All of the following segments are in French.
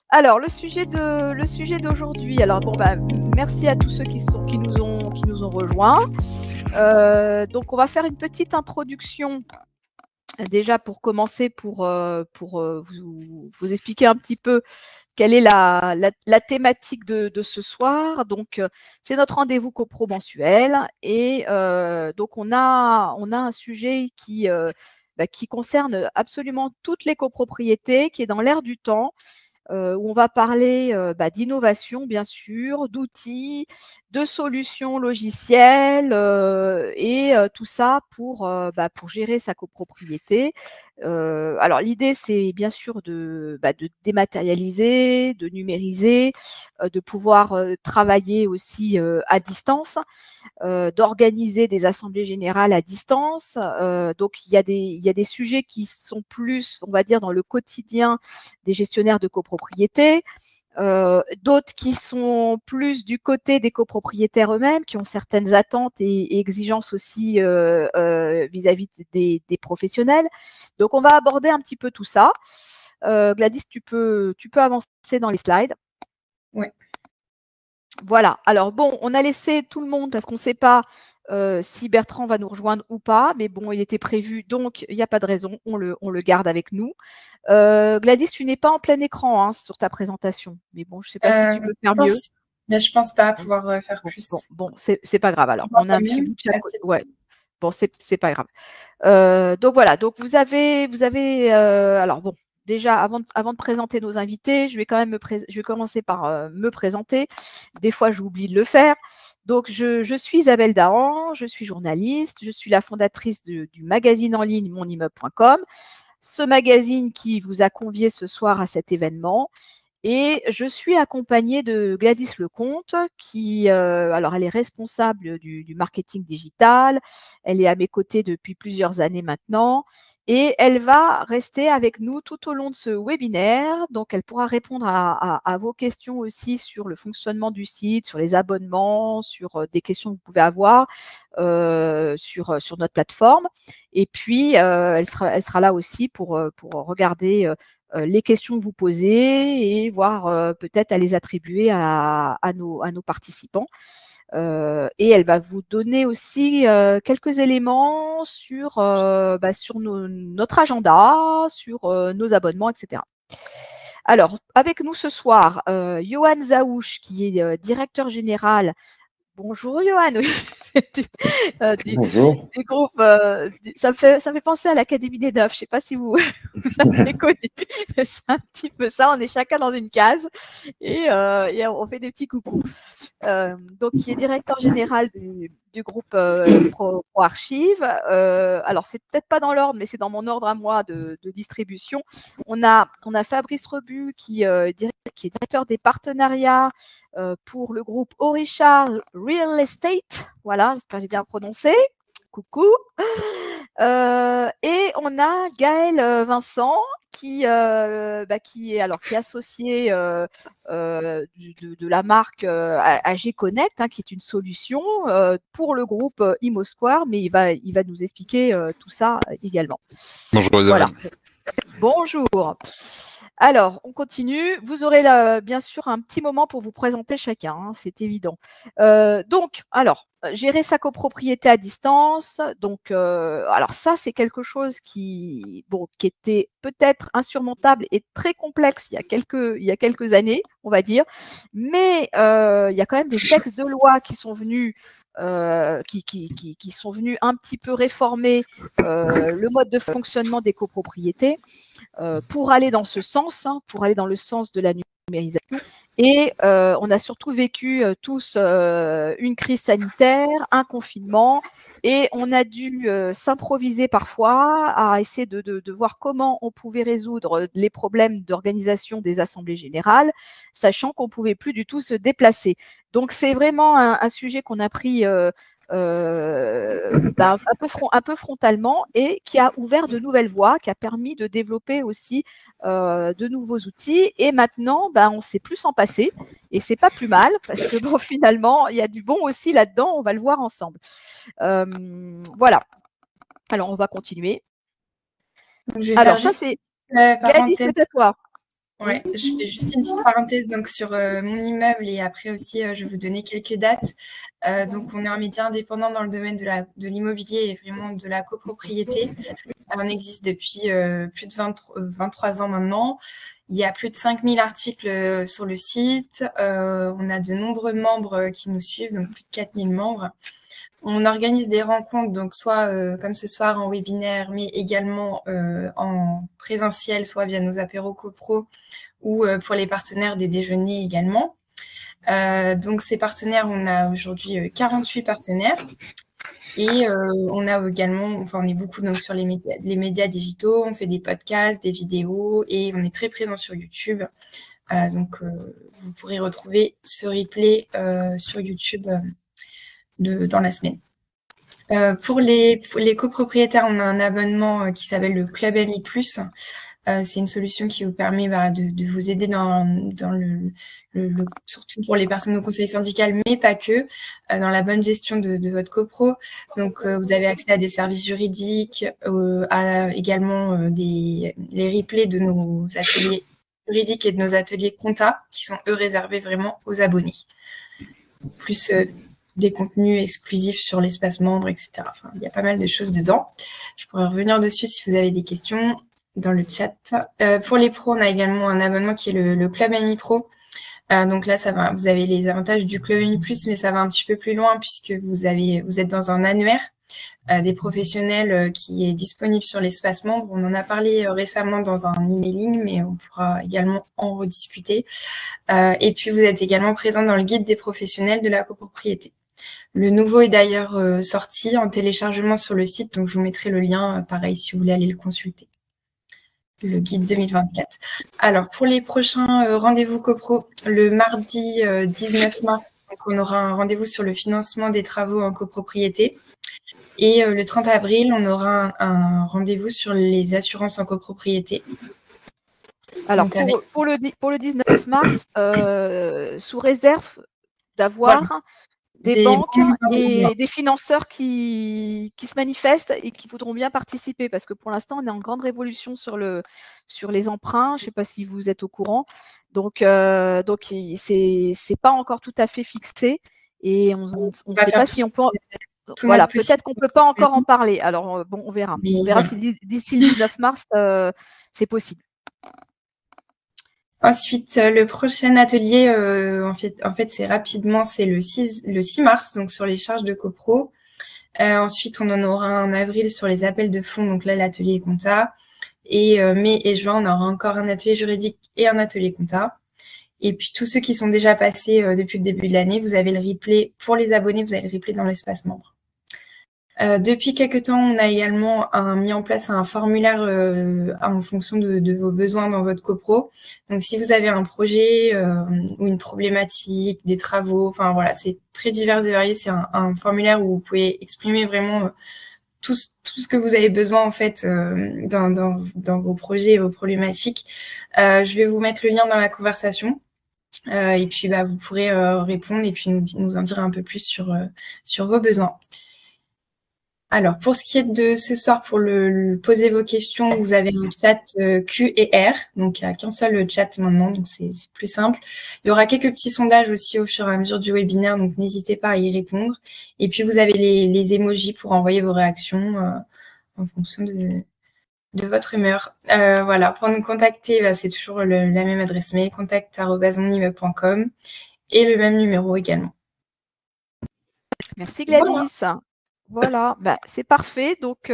Alors, le sujet d'aujourd'hui. Alors bon, bah, merci à tous ceux qui nous ont rejoints. Donc, on va faire une petite introduction déjà pour commencer, pour vous expliquer un petit peu quelle est la thématique de ce soir. Donc, c'est notre rendez-vous copro mensuel et donc on a un sujet qui concerne absolument toutes les copropriétés, qui est dans l'air du temps. Où on va parler d'innovation, bien sûr, d'outils, de solutions logicielles et tout ça pour gérer sa copropriété. Alors l'idée, c'est bien sûr de dématérialiser, de numériser, de pouvoir travailler aussi à distance, d'organiser des assemblées générales à distance. Donc il y a des sujets qui sont plus, on va dire, dans le quotidien des gestionnaires de copropriété, d'autres qui sont plus du côté des copropriétaires eux-mêmes, qui ont certaines attentes et exigences aussi vis-à-vis des professionnels. Donc on va aborder un petit peu tout ça. Gladys, tu peux avancer dans les slides. Ouais. Voilà. Alors bon, on a laissé tout le monde parce qu'on ne sait pas si Bertrand va nous rejoindre ou pas, mais bon, il était prévu, donc il n'y a pas de raison, on le garde avec nous. Gladys, tu n'es pas en plein écran hein, sur ta présentation, mais bon, je ne sais pas si tu peux faire mieux. Mais je pense pas pouvoir faire plus. Bon, c'est pas grave. Alors, on a un petit bout de chaque côté. Ouais. Bon, c'est pas grave. Donc voilà. Donc vous avez. Alors bon. Déjà, avant de présenter nos invités, je vais commencer par me présenter. Des fois, j'oublie de le faire. Donc, je suis Isabelle Dahan, je suis journaliste, je suis la fondatrice du magazine en ligne monimmeuble.com, ce magazine qui vous a convié ce soir à cet événement. Et je suis accompagnée de Gladys Lecomte, qui, alors elle est responsable du marketing digital. Elle est à mes côtés depuis plusieurs années maintenant. Et elle va rester avec nous tout au long de ce webinaire. Donc, elle pourra répondre à vos questions aussi sur le fonctionnement du site, sur les abonnements, sur des questions que vous pouvez avoir sur notre plateforme. Et puis, elle sera là aussi pour regarder les questions que vous posez et voir peut-être à les attribuer à nos participants. Et elle va vous donner aussi quelques éléments sur notre agenda, sur nos abonnements, etc. Alors, avec nous ce soir, Johan Zaouch, qui est directeur général. Bonjour Johan, Bonjour. du groupe. Ça me fait penser à l'Académie des Neufs. Je ne sais pas si vous avez connu. C'est un petit peu ça. On est chacun dans une case et on fait des petits coucous. Donc, qui est directeur général du groupe Pro Archive. Alors, c'est peut-être pas dans l'ordre, mais c'est dans mon ordre à moi de distribution. On a Fabrice Rebu qui est directeur des partenariats pour le groupe Orisha Real Estate. Voilà, j'espère que j'ai bien prononcé. Coucou. Et on a Gaël Vincent qui est associé de la marque AG Connect, hein, qui est une solution pour le groupe ImmoSquare, mais il va nous expliquer tout ça également. Bonjour Isabelle. Voilà. Bonjour. Alors, on continue. Vous aurez là, bien sûr, un petit moment pour vous présenter chacun, hein, c'est évident. Donc, alors, gérer sa copropriété à distance. Donc, alors ça, c'est quelque chose qui était peut-être insurmontable et très complexe il y a quelques années, on va dire. Mais il y a quand même des textes de loi qui sont venus qui sont venus un petit peu réformer le mode de fonctionnement des copropriétés pour aller dans ce sens, hein, pour aller dans le sens de la numérisation. Et on a surtout vécu tous une crise sanitaire, un confinement, et on a dû s'improviser parfois à essayer de voir comment on pouvait résoudre les problèmes d'organisation des assemblées générales, sachant qu'on ne pouvait plus du tout se déplacer. Donc, c'est vraiment un sujet qu'on a pris un peu frontalement et qui a ouvert de nouvelles voies, qui a permis de développer aussi de nouveaux outils. Et maintenant, on ne sait plus s'en passer. Et c'est pas plus mal parce que bon, finalement, il y a du bon aussi là-dedans. On va le voir ensemble. Voilà. Alors, on va continuer. Donc, je vais alors, faire ça, c'est Gladys, c'est à toi. Ouais, je fais juste une petite parenthèse donc sur mon immeuble et après aussi je vais vous donner quelques dates. Donc on est un média indépendant dans le domaine de l'immobilier et vraiment de la copropriété. On existe depuis plus de 23 ans maintenant. Il y a plus de 5000 articles sur le site. On a de nombreux membres qui nous suivent, donc plus de 4000 membres. On organise des rencontres, donc soit comme ce soir en webinaire, mais également en présentiel, soit via nos apéros copro ou pour les partenaires des déjeuners également. Donc ces partenaires, on a aujourd'hui 48 partenaires. Et on a également, enfin on est beaucoup donc, sur les médias digitaux, on fait des podcasts, des vidéos et on est très présent sur YouTube. Donc vous pourrez retrouver ce replay sur YouTube dans la semaine. Pour les copropriétaires, on a un abonnement qui s'appelle le Club Ami Plus. C'est une solution qui vous permet de vous aider dans surtout pour les personnes au conseil syndical, mais pas que, dans la bonne gestion de votre copro. Donc, vous avez accès à des services juridiques, à également les replays de nos ateliers juridiques et de nos ateliers compta, qui sont, eux, réservés vraiment aux abonnés. Plus des contenus exclusifs sur l'espace membre, etc. Enfin, il y a pas mal de choses dedans. Je pourrais revenir dessus si vous avez des questions dans le chat. Pour les pros, on a également un abonnement qui est le Club Ami Pro. Donc là, vous avez les avantages du Club Ami Plus, mais ça va un petit peu plus loin puisque vous êtes dans un annuaire des professionnels qui est disponible sur l'espace membre. On en a parlé récemment dans un emailing, mais on pourra également en rediscuter. Et puis, vous êtes également présent dans le guide des professionnels de la copropriété. Le nouveau est d'ailleurs sorti en téléchargement sur le site, donc je vous mettrai le lien, pareil, si vous voulez aller le consulter. Le guide 2024. Alors, pour les prochains rendez-vous copro, le mardi 19 mars, donc on aura un rendez-vous sur le financement des travaux en copropriété. Et le 30 avril, on aura un rendez-vous sur les assurances en copropriété. Alors, pour le 19 mars, sous réserve d'avoir des banques et des financeurs qui se manifestent et qui voudront bien participer, parce que pour l'instant, on est en grande révolution sur les emprunts. Je ne sais pas si vous êtes au courant. Donc c'est pas encore tout à fait fixé et on ne sait pas si on peut. Voilà, peut-être qu'on ne peut pas encore en parler. Alors, bon, on verra. On verra si d'ici le 19 mars, c'est possible. Ensuite, le prochain atelier, en fait c'est rapidement, c'est le 6 mars, donc sur les charges de copro. Ensuite, on en aura un en avril sur les appels de fonds, donc là, l'atelier compta. Et mai et juin, on aura encore un atelier juridique et un atelier compta. Et puis, tous ceux qui sont déjà passés depuis le début de l'année, vous avez le replay. Pour les abonnés, vous avez le replay dans l'espace membre. Depuis quelques temps, on a également mis en place un formulaire en fonction de vos besoins dans votre copro. Donc, si vous avez un projet ou une problématique, des travaux, enfin voilà, c'est très divers et varié. C'est un formulaire où vous pouvez exprimer vraiment tout ce que vous avez besoin en fait dans vos projets et vos problématiques. Je vais vous mettre le lien dans la conversation. Et puis, vous pourrez répondre et puis nous en dire un peu plus sur vos besoins. Alors, pour ce qui est de ce soir, pour poser vos questions, vous avez un chat Q et R. Donc, il n'y a qu'un seul chat maintenant, donc c'est plus simple. Il y aura quelques petits sondages aussi au fur et à mesure du webinaire, donc n'hésitez pas à y répondre. Et puis, vous avez les emojis pour envoyer vos réactions en fonction de votre humeur. Voilà, pour nous contacter, c'est toujours la même adresse mail, contact@monimmeuble.com et le même numéro également. Merci Gladys. Voilà, c'est parfait. Donc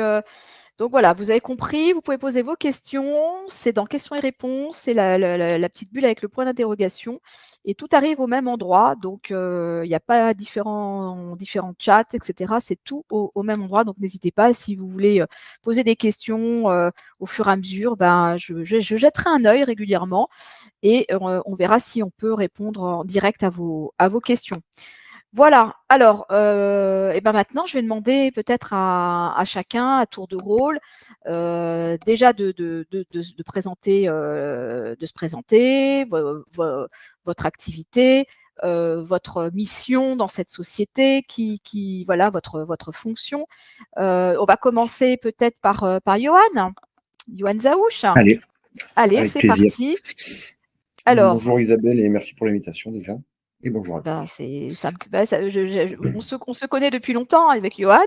voilà, vous avez compris, vous pouvez poser vos questions. C'est dans questions et réponses, c'est la petite bulle avec le point d'interrogation. Et tout arrive au même endroit. Donc, il n'y a pas différents chats, etc. C'est tout au même endroit. Donc, n'hésitez pas. Si vous voulez poser des questions au fur et à mesure, je jetterai un œil régulièrement et on verra si on peut répondre en direct à vos questions. Voilà, alors maintenant je vais demander peut-être à chacun à tour de rôle déjà de se présenter votre activité, votre mission dans cette société, voilà votre fonction. On va commencer peut-être par Johan Zaouch. Allez, c'est parti. Alors, bonjour Isabelle et merci pour l'invitation déjà. Et bonjour à tous. on se connaît depuis longtemps avec Johan,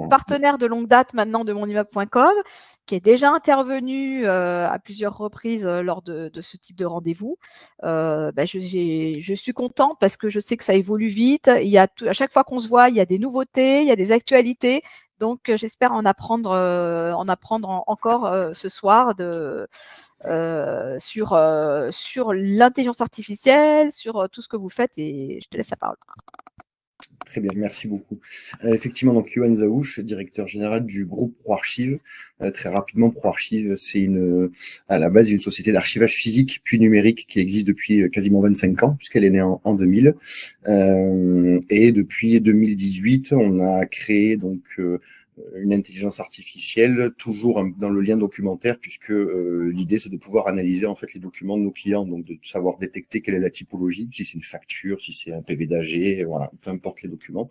partenaire de longue date maintenant de monimmeuble.com, qui est déjà intervenu à plusieurs reprises lors de ce type de rendez-vous. Je suis contente parce que je sais que ça évolue vite. À chaque fois qu'on se voit, il y a des nouveautés, il y a des actualités. Donc, j'espère en apprendre encore ce soir sur l'intelligence artificielle, sur tout ce que vous faites, et je te laisse la parole. Très bien, merci beaucoup. Effectivement, donc Johan Zaouch, directeur général du groupe ProArchive. Très rapidement, ProArchive, c'est à la base une société d'archivage physique puis numérique qui existe depuis quasiment 25 ans, puisqu'elle est née en 2000. Et depuis 2018, on a créé donc une intelligence artificielle, toujours dans le lien documentaire, puisque l'idée c'est de pouvoir analyser en fait les documents de nos clients, donc de savoir détecter quelle est la typologie, si c'est une facture, si c'est un PV d'AG, voilà, peu importe les documents,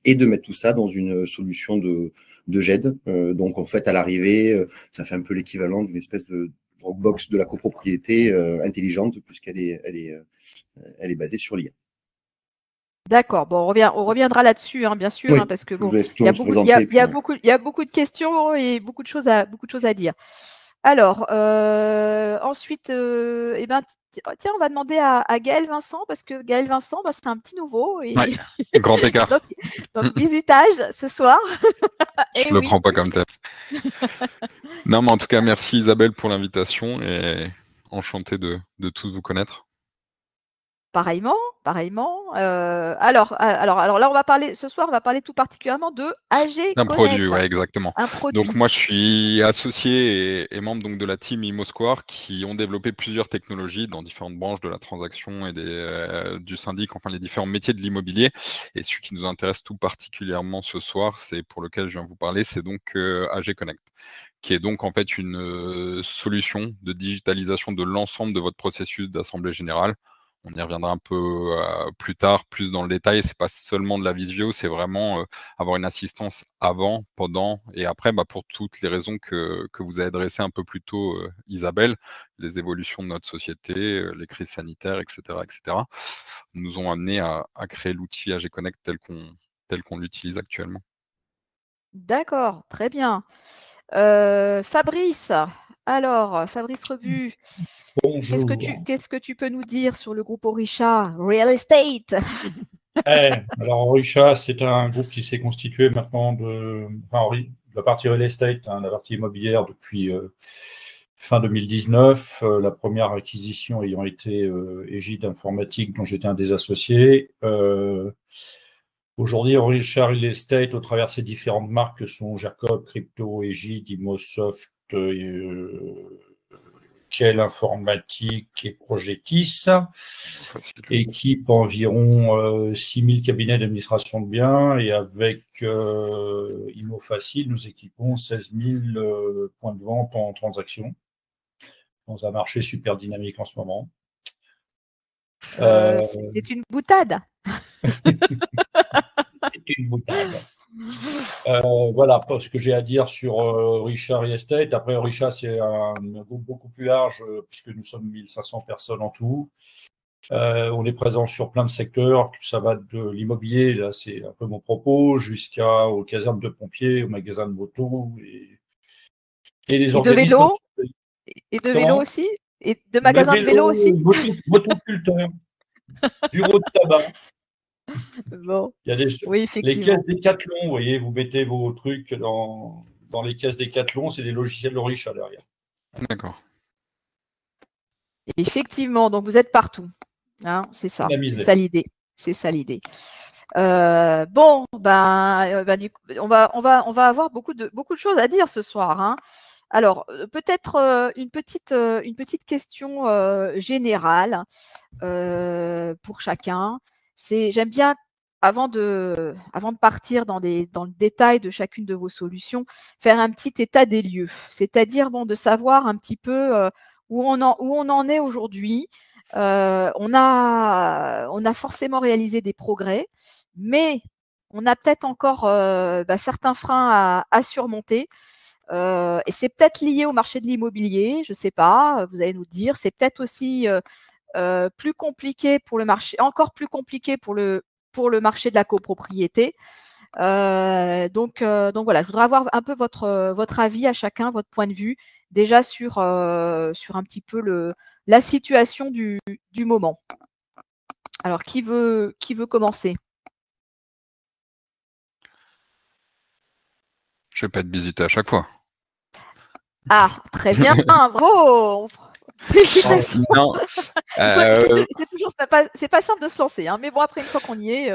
et de mettre tout ça dans une solution de GED. Donc en fait à l'arrivée, ça fait un peu l'équivalent d'une espèce de Dropbox de la copropriété intelligente, puisqu'elle est basée sur l'IA. D'accord. Bon, on reviendra là-dessus, hein, bien sûr, oui, parce que bon, il y a beaucoup de questions et beaucoup de choses à dire. Alors, ensuite, tiens, on va demander à Gaël Vincent, parce que Gaël Vincent, c'est un petit nouveau. Et... Ouais, grand écart. donc, bisutage ce soir. Je le prends pas comme tel. Non, mais en tout cas, merci Isabelle pour l'invitation et enchanté de tous vous connaître. Pareillement. Alors là, ce soir, on va parler tout particulièrement de AG Connect. Un produit, ouais, exactement. Un produit. Donc moi, je suis associé et membre donc de la team ImoSquare qui ont développé plusieurs technologies dans différentes branches de la transaction et du syndic, enfin les différents métiers de l'immobilier. Et celui qui nous intéresse tout particulièrement ce soir, c'est pour lequel je viens vous parler, c'est donc AG Connect, qui est donc en fait une solution de digitalisation de l'ensemble de votre processus d'assemblée générale. On y reviendra un peu plus tard, plus dans le détail. C'est pas seulement de la visio, c'est vraiment avoir une assistance avant, pendant et après, pour toutes les raisons que vous avez dressées un peu plus tôt, Isabelle, les évolutions de notre société, les crises sanitaires, etc., nous ont amené à créer l'outil AG Connect tel qu'on l'utilise actuellement. D'accord, très bien. Fabrice, Fabrice Rebu, qu'est-ce que tu peux nous dire sur le groupe Orisha Real Estate? Alors Orisha, c'est un groupe qui s'est constitué maintenant de la partie Real Estate, la partie immobilière depuis fin 2019, la première acquisition ayant été Égide Informatique, dont j'étais un des associés. Aujourd'hui, Orisha Real Estate, au travers de ses différentes marques, sont Gercob, Crypto, Égide, Imosoft, Quelle Informatique et Projetis, équipe environ 6000 cabinets d'administration de biens, et avec ImoFacile, nous équipons 16 000 points de vente en transaction, dans un marché super dynamique en ce moment. C'est une boutade. C'est une boutade. Voilà ce que j'ai à dire sur Orisha Real Estate. Après, Orisha, c'est un groupe beaucoup plus large, puisque nous sommes 1500 personnes en tout. On est présent sur plein de secteurs. Ça va de l'immobilier, là c'est un peu mon propos, jusqu'aux casernes de pompiers, aux magasins de motos et les organismes. Et de vélo aussi. Et de magasins de vélo aussi. Motoculteurs, bureaux de tabac. Bon. Il y a oui, les caisses Decathlon, vous voyez, vous mettez vos trucs dans les caisses Decathlon, c'est des logiciels Orisha derrière. D'accord. Effectivement, donc vous êtes partout. Hein, c'est ça. C'est ça l'idée. Bon, du coup, on va avoir beaucoup de choses à dire ce soir. Hein. Alors, peut-être une petite question générale pour chacun. J'aime bien, avant de partir dans le détail de chacune de vos solutions, faire un petit état des lieux. C'est-à-dire de savoir un petit peu où on en est aujourd'hui. On a forcément réalisé des progrès, mais on a peut-être encore certains freins à surmonter. Et c'est peut-être lié au marché de l'immobilier, je ne sais pas, vous allez nous dire. C'est peut-être aussi plus compliqué pour le marché, encore plus compliqué pour le marché de la copropriété. Donc voilà, je voudrais avoir un peu votre avis à chacun, votre point de vue, déjà sur un petit peu la situation du moment. Alors, qui veut commencer? Je vais pas être visité à chaque fois. Ah, très bien, bravo! Félicitations! Non, c'est pas simple de se lancer, hein, mais bon, après, une fois qu'on y est,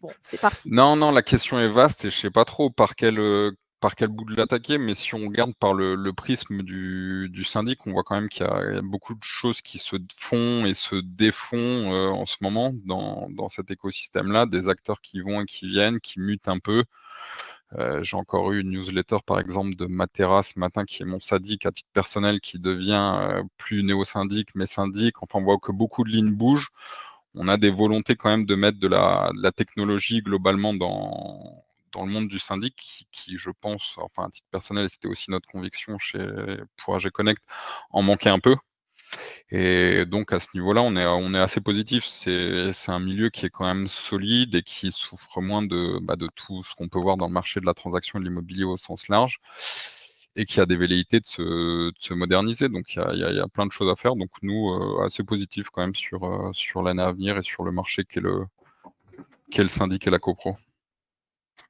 bon, c'est parti. non, la question est vaste et je sais pas trop par quel bout de l'attaquer, mais si on regarde par le prisme du syndic, on voit quand même qu'il y a beaucoup de choses qui se font et se défont en ce moment dans cet écosystème-là, des acteurs qui vont et qui viennent, qui mutent un peu. J'ai encore eu une newsletter, par exemple, de Matera ce matin, qui est mon syndic à titre personnel, qui devient plus néo-syndic, mais syndic. Enfin, on voit que beaucoup de lignes bougent. On a des volontés quand même de mettre de la technologie globalement dans le monde du syndic, qui, je pense, enfin à titre personnel, c'était aussi notre conviction pour AG Connect, en manquait un peu. Et donc à ce niveau-là, on est assez positif. C'est un milieu qui est quand même solide et qui souffre moins de tout ce qu'on peut voir dans le marché de la transaction et de l'immobilier au sens large, et qui a des velléités de se moderniser. Donc il y a plein de choses à faire. Donc nous, assez positifs quand même sur l'année à venir et sur le marché qu'est le syndic et la copro.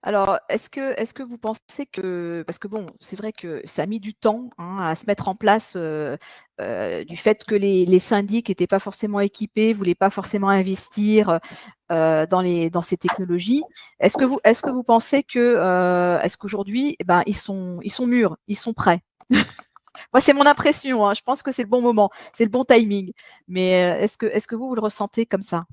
Alors, est-ce que vous pensez que, parce que bon, c'est vrai que ça a mis du temps à se mettre en place du fait que les syndics n'étaient pas forcément équipés, voulaient pas forcément investir dans ces technologies. Est-ce que vous pensez que, est-ce qu'aujourd'hui, ils sont mûrs, ils sont prêts? Moi, c'est mon impression. Je pense que c'est le bon moment, c'est le bon timing. Mais est-ce que vous le ressentez comme ça?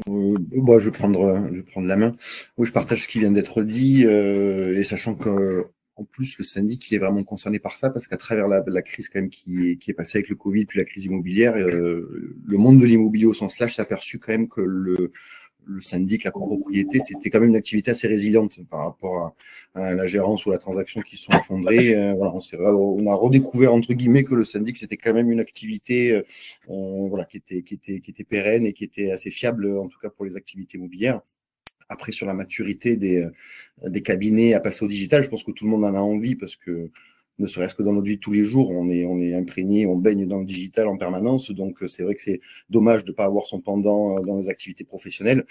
Je vais prendre la main. Oui, je partage ce qui vient d'être dit, et sachant qu'en plus, le syndic il est vraiment concerné par ça, parce qu'à travers la crise quand même qui est passée avec le Covid, puis la crise immobilière, le monde de l'immobilier au sens large s'est aperçu quand même que le syndic, la copropriété, c'était quand même une activité assez résiliente par rapport à la gérance ou la transaction qui sont effondrées. Voilà, on a redécouvert entre guillemets que le syndic c'était quand même une activité voilà, qui était pérenne et qui était assez fiable, en tout cas pour les activités immobilières. Après, sur la maturité des cabinets à passer au digital, je pense que tout le monde en a envie, parce que ne serait-ce que dans notre vie de tous les jours, on est imprégné, on baigne dans le digital en permanence. Donc, c'est vrai que c'est dommage de ne pas avoir son pendant dans les activités professionnelles.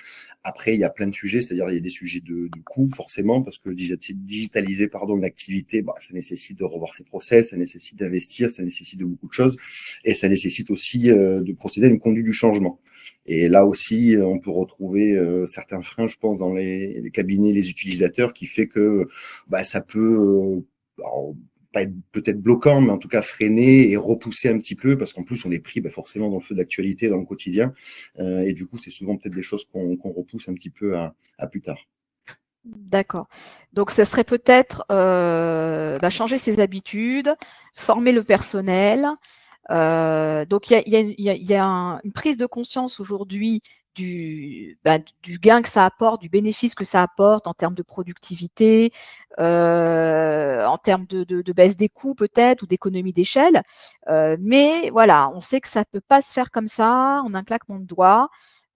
Après, il y a plein de sujets, c'est-à-dire il y a des sujets de coût, forcément, parce que digitaliser une activité, ça nécessite de revoir ses process, ça nécessite d'investir, ça nécessite de beaucoup de choses, et ça nécessite aussi de procéder à une conduite du changement. Et là aussi, on peut retrouver certains freins, je pense, dans les cabinets, les utilisateurs, qui fait que ça peut pas être peut-être bloquant, mais en tout cas freiner et repousser un petit peu, parce qu'en plus on est pris forcément dans le feu d'actualité, dans le quotidien, et du coup c'est souvent peut-être des choses qu'on repousse un petit peu à plus tard. D'accord. Donc, ce serait peut-être changer ses habitudes, former le personnel. Donc, il y a une prise de conscience aujourd'hui du gain que ça apporte, du bénéfice que ça apporte en termes de productivité, en termes de baisse des coûts peut-être, ou d'économie d'échelle. Mais voilà, on sait que ça ne peut pas se faire comme ça, en un claquement de doigts.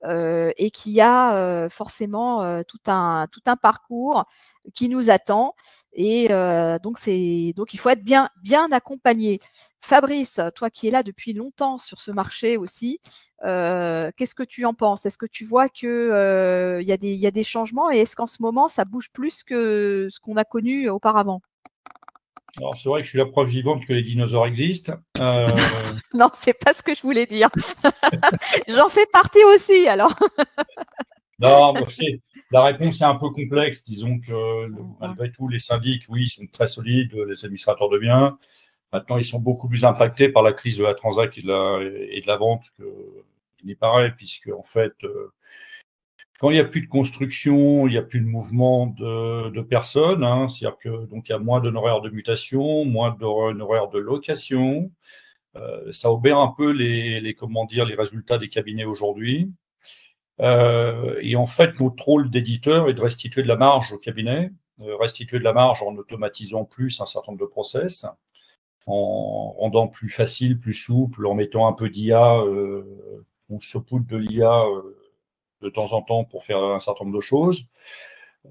Et qu'il y a forcément tout un parcours qui nous attend, et donc il faut être bien accompagné. Fabrice, toi qui es là depuis longtemps sur ce marché aussi, qu'est-ce que tu en penses? Est-ce que tu vois que il y a des changements, et est-ce qu'en ce moment ça bouge plus que ce qu'on a connu auparavant? Alors, c'est vrai que je suis la preuve vivante que les dinosaures existent. Non, c'est pas ce que je voulais dire. J'en fais partie aussi, alors. Non, la réponse est un peu complexe. Disons que malgré tout, les syndics, oui, sont très solides, les administrateurs de biens. Maintenant, ils sont beaucoup plus impactés par la crise de la transac et de la vente qu'il n'y paraît, puisque en fait, quand il n'y a plus de construction, il n'y a plus de mouvement de personnes, c'est-à-dire que donc il y a moins d'honoraires de mutation, moins d'honoraires de location. Ça obère un peu les résultats des cabinets aujourd'hui. Et en fait, notre rôle d'éditeur est de restituer de la marge au cabinet. restituer de la marge en automatisant plus un certain nombre de process, en rendant plus facile, plus souple, en mettant un peu d'IA, on saupoudre de l'IA de temps en temps pour faire un certain nombre de choses.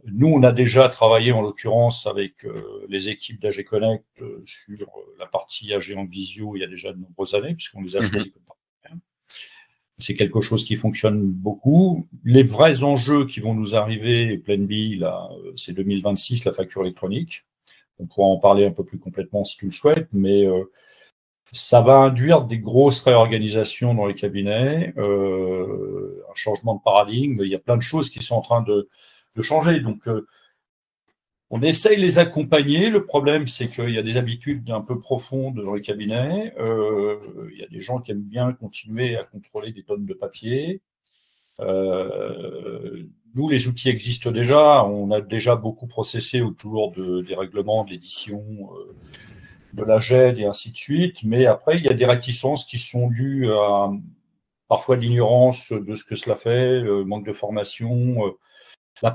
Nous, on a déjà travaillé en l'occurrence avec les équipes d'AG Connect sur la partie AG en visio il y a déjà de nombreuses années, puisqu'on les a choisis comme partenaires. C'est quelque chose qui fonctionne beaucoup. Les vrais enjeux qui vont nous arriver, Plan B, là, c'est 2026, la facture électronique. On pourra en parler un peu plus complètement si tu le souhaites, mais ça va induire des grosses réorganisations dans les cabinets, un changement de paradigme. Il y a plein de choses qui sont en train de changer. Donc, on essaye de les accompagner. Le problème, c'est qu'il y a des habitudes un peu profondes dans les cabinets. Il y a des gens qui aiment bien continuer à contrôler des tonnes de papier. Nous, les outils existent déjà. On a déjà beaucoup processé autour des règlements, de l'édition, de la GED et ainsi de suite. Mais après, il y a des réticences qui sont dues à parfois de l'ignorance de ce que cela fait, manque de formation, la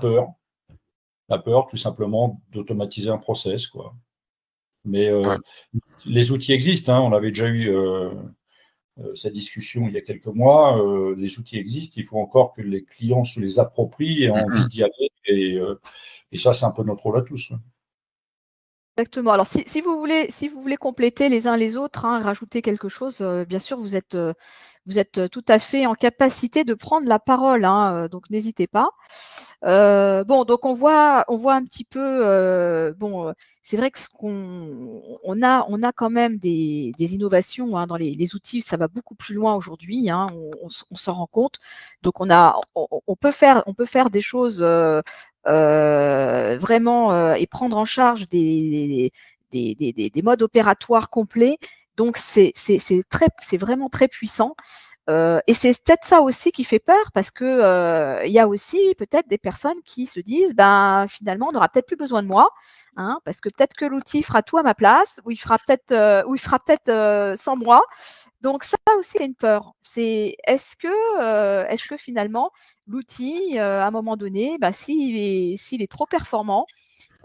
peur, tout simplement, d'automatiser un process, quoi. Mais les outils existent. Hein. On avait déjà eu cette discussion il y a quelques mois. Les outils existent. Il faut encore que les clients se les approprient et aient envie d'y aller. Et ça, c'est un peu notre rôle à tous. Exactement. Alors, si vous voulez compléter les uns les autres, hein, rajouter quelque chose, bien sûr, vous êtes tout à fait en capacité de prendre la parole, hein, donc n'hésitez pas. Bon, donc on voit un petit peu. Bon, c'est vrai que on a quand même des innovations, hein, dans les outils. Ça va beaucoup plus loin aujourd'hui, hein, on s'en rend compte. Donc on peut faire des choses vraiment et prendre en charge des modes opératoires complets. Donc c'est vraiment très puissant. Et c'est peut-être ça aussi qui fait peur, parce que il y a aussi peut-être des personnes qui se disent, ben finalement on n'aura peut-être plus besoin de moi, hein, parce que peut-être que l'outil fera tout à ma place, ou il fera peut-être sans moi. Donc ça aussi c'est une peur. C'est est-ce que finalement l'outil à un moment donné, ben, s'il est trop performant,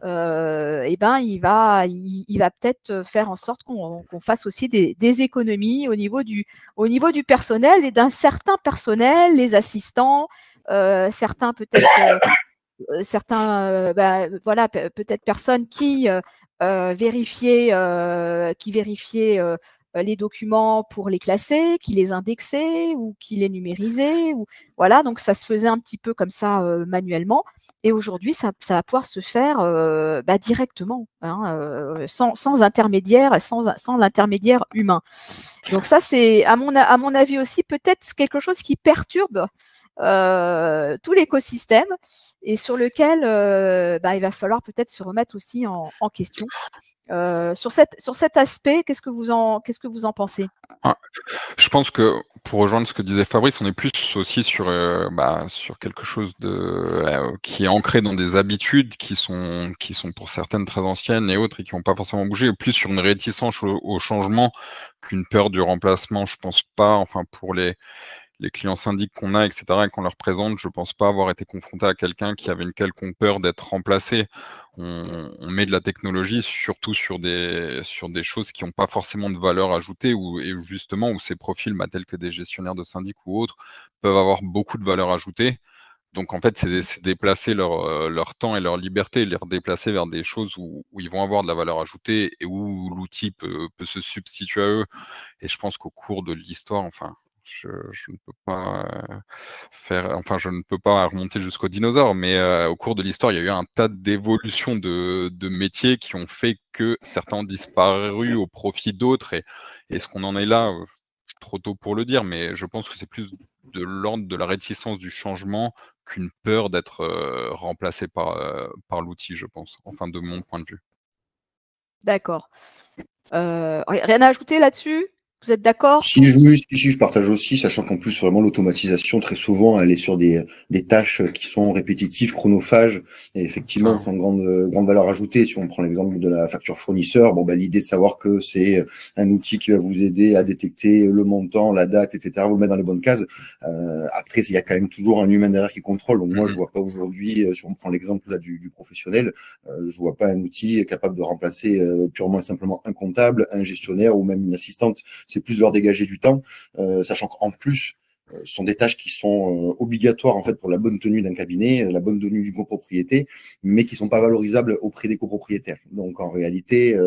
et ben il va peut-être faire en sorte qu'on fasse aussi des économies au niveau du personnel, et d'un certain personnel, les assistants, certains peut-être voilà, peut-être personnes qui vérifiaient les documents pour les classer, qui les indexaient ou qui les numérisaient, ou voilà, donc ça se faisait un petit peu comme ça manuellement. Et aujourd'hui, ça va pouvoir se faire directement, hein, sans intermédiaire, sans l'intermédiaire humain. Donc ça, c'est à mon avis aussi peut-être quelque chose qui perturbe tout l'écosystème, et sur lequel il va falloir peut-être se remettre aussi en question. Sur cet aspect, qu'est-ce que vous en pensez? Je pense que, pour rejoindre ce que disait Fabrice, on est plus aussi sur quelque chose qui est ancré dans des habitudes qui sont pour certaines très anciennes et autres, et qui n'ont pas forcément bougé, plus sur une réticence au changement qu'une peur du remplacement. Je pense pas, enfin pour les clients syndics qu'on a, etc., et qu'on leur présente, je pense pas avoir été confronté à quelqu'un qui avait une quelconque peur d'être remplacé. On met de la technologie surtout sur des choses qui n'ont pas forcément de valeur ajoutée, et justement où ces profils, tels que des gestionnaires de syndic ou autres, peuvent avoir beaucoup de valeur ajoutée. Donc en fait, c'est déplacer leur temps et leur liberté, les redéplacer vers des choses où ils vont avoir de la valeur ajoutée, et où l'outil peut se substituer à eux. Et je pense qu'au cours de l'histoire, enfin, je ne peux pas je ne peux pas remonter jusqu'aux dinosaures, mais au cours de l'histoire, il y a eu un tas d'évolutions de métiers qui ont fait que certains ont disparu au profit d'autres. Et ce qu'on en est là, trop tôt pour le dire, mais je pense que c'est plus de l'ordre de la réticence du changement qu'une peur d'être remplacé par l'outil, je pense, enfin de mon point de vue. D'accord. Rien à ajouter là-dessus? Vous êtes d'accord? Si je partage aussi, sachant qu'en plus, vraiment, l'automatisation, très souvent, elle est sur des tâches qui sont répétitives, chronophages, et effectivement, sans grande valeur ajoutée. Si on prend l'exemple de la facture fournisseur, bon, l'idée de savoir que c'est un outil qui va vous aider à détecter le montant, la date, etc., vous le mettre dans les bonnes cases. Après, il y a quand même toujours un humain derrière qui contrôle. Donc, moi, je vois pas aujourd'hui, si on prend l'exemple là du professionnel, je vois pas un outil capable de remplacer purement et simplement un comptable, un gestionnaire ou même une assistante. C'est plus leur dégager du temps, sachant qu'en plus, ce sont des tâches qui sont obligatoires en fait pour la bonne tenue d'un cabinet, la bonne tenue d'une copropriété, mais qui sont pas valorisables auprès des copropriétaires. Donc en réalité,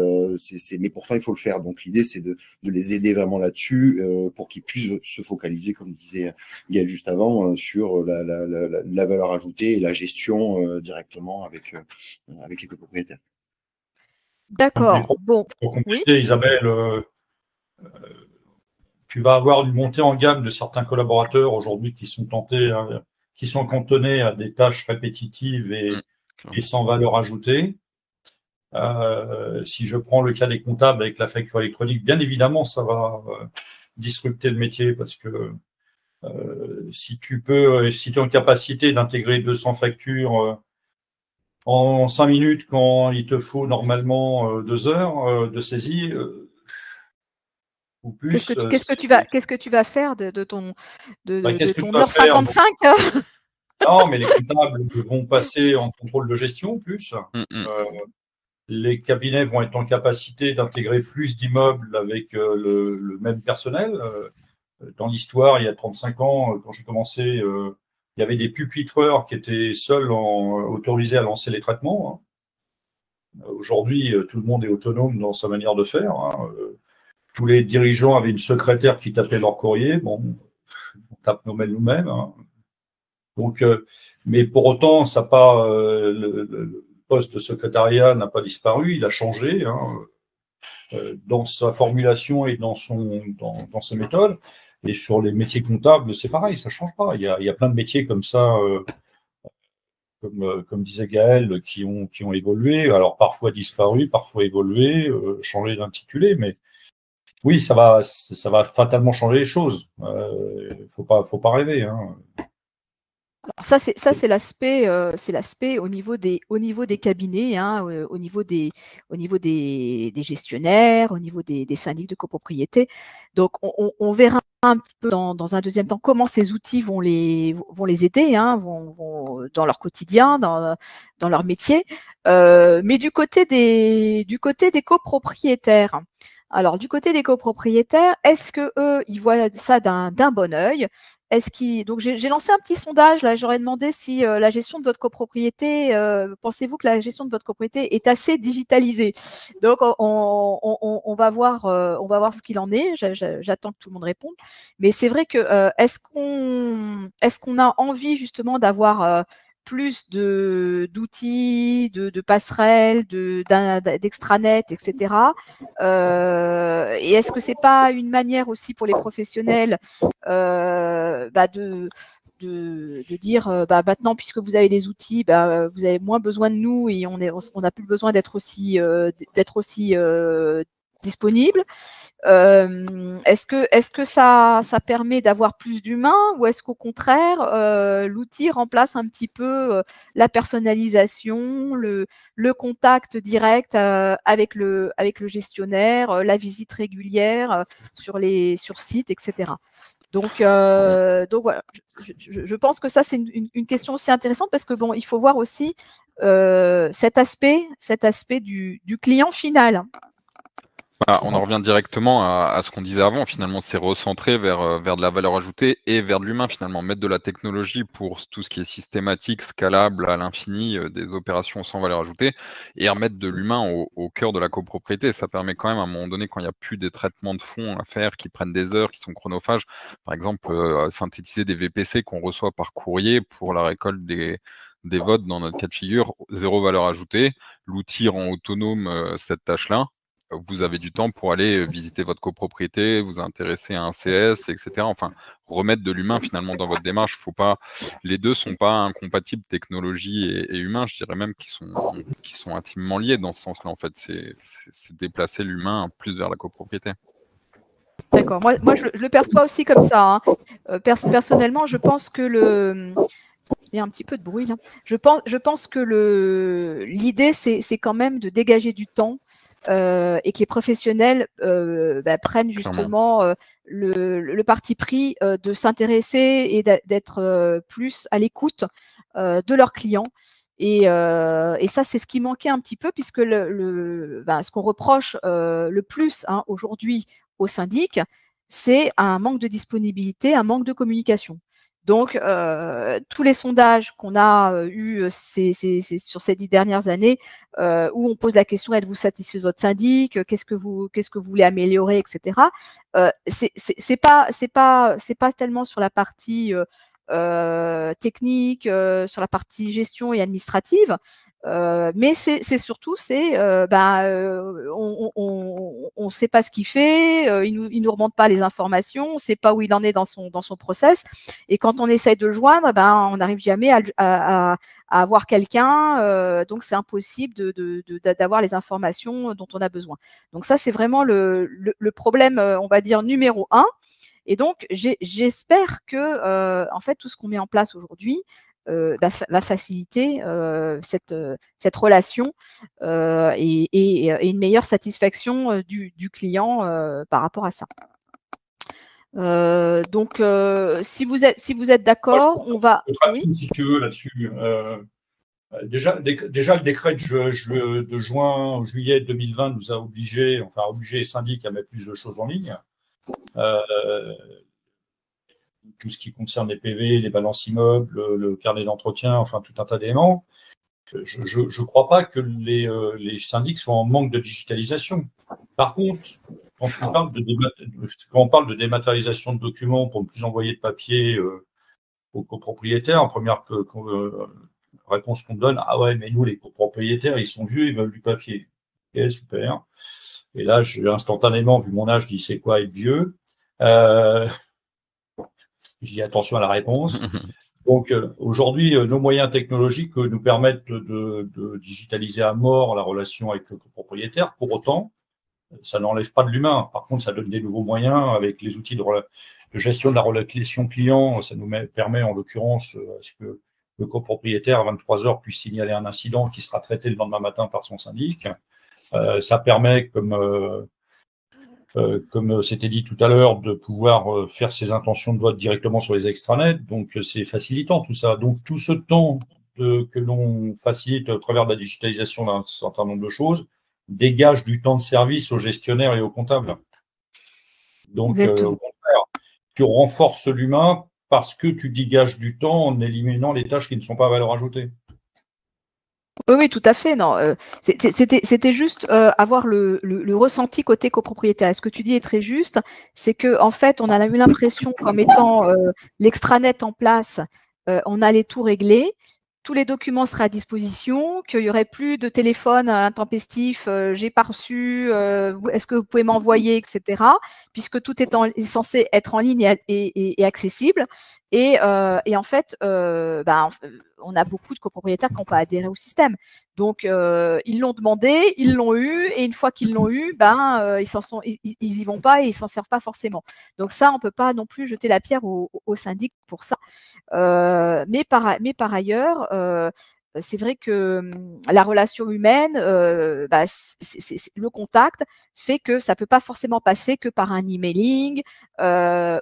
mais pourtant il faut le faire. Donc l'idée c'est de les aider vraiment là-dessus pour qu'ils puissent se focaliser, comme disait Gaël juste avant, sur la valeur ajoutée et la gestion directement avec les copropriétaires. D'accord. Bon, pour compléter, oui. Isabelle, tu vas avoir une montée en gamme de certains collaborateurs aujourd'hui qui sont cantonnés à des tâches répétitives et sans valeur ajoutée. Si je prends le cas des comptables avec la facture électronique, bien évidemment, ça va disrupter le métier parce que si tu es en capacité d'intégrer 200 factures en 5 minutes quand il te faut normalement 2 heures de saisie, ou plus. Qu'est-ce que tu vas faire de ton heure faire 55? Non, mais les comptables vont passer en contrôle de gestion plus. Les cabinets vont être en capacité d'intégrer plus d'immeubles avec le même personnel. Dans l'histoire, il y a 35 ans, quand j'ai commencé, il y avait des pupitreurs qui étaient seuls autorisés à lancer les traitements. Aujourd'hui, tout le monde est autonome dans sa manière de faire. Tous les dirigeants avaient une secrétaire qui tapait leur courrier. Bon, on tape nos mails nous-mêmes. Donc, mais pour autant, ça pas le poste de secrétariat n'a pas disparu, il a changé dans sa formulation et dans ses méthodes. Et sur les métiers comptables, c'est pareil, ça change pas. Il y a plein de métiers comme ça, comme disait Gaël, qui ont évolué. Alors parfois disparu, parfois évolué, changé d'intitulé, mais oui, ça va fatalement changer les choses. Faut pas rêver. Alors ça c'est l'aspect au niveau des cabinets, au niveau des gestionnaires, au niveau des syndics de copropriété. Donc on verra un petit peu dans un deuxième temps comment ces outils vont les aider, vont dans leur quotidien, dans leur métier. Mais du côté des copropriétaires. Alors du côté des copropriétaires, est-ce que eux ils voient ça d'un bon œil? Donc j'ai lancé un petit sondage là, j'aurais demandé si la gestion de votre copropriété, pensez-vous que la gestion de votre copropriété est assez digitalisée? Donc on va voir ce qu'il en est. J'attends que tout le monde réponde. Mais c'est vrai que est-ce qu'on a envie justement d'avoir plus d'outils, de passerelles, d'extranet, etc. Et est-ce que c'est pas une manière aussi pour les professionnels de dire maintenant, puisque vous avez les outils, vous avez moins besoin de nous et on n'a plus besoin d'être aussi disponible. Est-ce que ça permet d'avoir plus d'humains ou est-ce qu'au contraire l'outil remplace un petit peu la personnalisation, le contact direct avec le gestionnaire, la visite régulière sur site, etc. Donc voilà, je pense que ça c'est une question aussi intéressante parce que bon, il faut voir aussi cet aspect du client final. On en revient directement à ce qu'on disait avant. Finalement, c'est recentrer vers de la valeur ajoutée et vers de l'humain. Finalement, mettre de la technologie pour tout ce qui est systématique, scalable à l'infini, des opérations sans valeur ajoutée, et remettre de l'humain au cœur de la copropriété. Ça permet quand même, à un moment donné, quand il n'y a plus des traitements de fonds à faire qui prennent des heures, qui sont chronophages, par exemple, synthétiser des VPC qu'on reçoit par courrier pour la récolte des votes dans notre cas de figure, zéro valeur ajoutée. L'outil rend autonome cette tâche-là. Vous avez du temps pour aller visiter votre copropriété, vous intéresser à un CS, etc. Enfin, remettre de l'humain finalement dans votre démarche. Les deux sont pas incompatibles, technologie et humain. Je dirais même qu'ils sont intimement liés dans ce sens-là. En fait, c'est déplacer l'humain plus vers la copropriété. D'accord. Moi je le perçois aussi comme ça. Hein. Personnellement, je pense que il y a un petit peu de bruit là. Je pense que l'idée, c'est quand même de dégager du temps et que les professionnels prennent justement le parti pris de s'intéresser et d'être plus à l'écoute de leurs clients. Et ça, c'est ce qui manquait un petit peu, puisque ce qu'on reproche le plus aujourd'hui au syndic, c'est un manque de disponibilité, un manque de communication. Donc, tous les sondages qu'on a eus sur ces 10 dernières années, où on pose la question, êtes-vous satisfait de votre syndic, qu'est-ce que vous voulez améliorer, etc. C'est pas tellement sur la partie technique, sur la partie gestion et administrative, mais c'est surtout on sait pas ce qu'il fait, il nous remonte pas les informations, on sait pas où il en est dans son process, et quand on essaye de le joindre, on n'arrive jamais à avoir quelqu'un, donc c'est impossible d'avoir les informations dont on a besoin. Donc ça, c'est vraiment le problème, on va dire numéro 1. Et donc, j'espère que en fait, tout ce qu'on met en place aujourd'hui va faciliter cette relation et une meilleure satisfaction du client par rapport à ça. Donc, si vous êtes d'accord, on va. Oui. Si tu veux là-dessus. Déjà, le décret de juillet 2020 nous a obligé les syndics à mettre plus de choses en ligne. Tout ce qui concerne les PV, les balances immeubles, le carnet d'entretien, enfin tout un tas d'éléments. Je ne crois pas que les syndics soient en manque de digitalisation. Par contre, quand on parle de dématérialisation de documents pour ne plus envoyer de papier aux copropriétaires, en première réponse qu'on donne, ah ouais, mais nous, les copropriétaires, ils sont vieux, ils veulent du papier. Ok, super. Et là, instantanément, vu mon âge, je dis, c'est quoi être vieux? Je dis attention à la réponse. Donc, aujourd'hui, nos moyens technologiques nous permettent de digitaliser à mort la relation avec le copropriétaire. Pour autant, ça n'enlève pas de l'humain. Par contre, ça donne des nouveaux moyens avec les outils de gestion de la relation client. Ça nous permet, en l'occurrence, à ce que le copropriétaire, à 23 heures, puisse signaler un incident qui sera traité le lendemain matin par son syndic. Ça permet, comme c'était dit tout à l'heure, de pouvoir faire ses intentions de vote directement sur les extranets. Donc, c'est facilitant tout ça. Donc, tout ce temps que l'on facilite au travers de la digitalisation d'un certain nombre de choses dégage du temps de service aux gestionnaires et aux comptables. Donc, au contraire, tu renforces l'humain parce que tu dégages du temps en éliminant les tâches qui ne sont pas à valeur ajoutée. Oui, tout à fait. Non, c'était juste avoir le ressenti côté copropriétaire. Ce que tu dis est très juste. C'est que en fait, on a eu l'impression qu'en mettant l'extranet en place, on allait tout régler. Tous les documents seraient à disposition, qu'il n'y aurait plus de téléphone intempestif, j'ai pas reçu, est-ce que vous pouvez m'envoyer, etc. Puisque tout est censé être en ligne et accessible. Et en fait, on a beaucoup de copropriétaires qui n'ont pas adhéré au système. Donc, ils l'ont demandé, ils l'ont eu, et une fois qu'ils l'ont eu, ils y vont pas et ils s'en servent pas forcément. Donc ça, on peut pas non plus jeter la pierre au syndic pour ça. Mais par ailleurs, c'est vrai que la relation humaine, le contact fait que ça peut pas forcément passer que par un emailing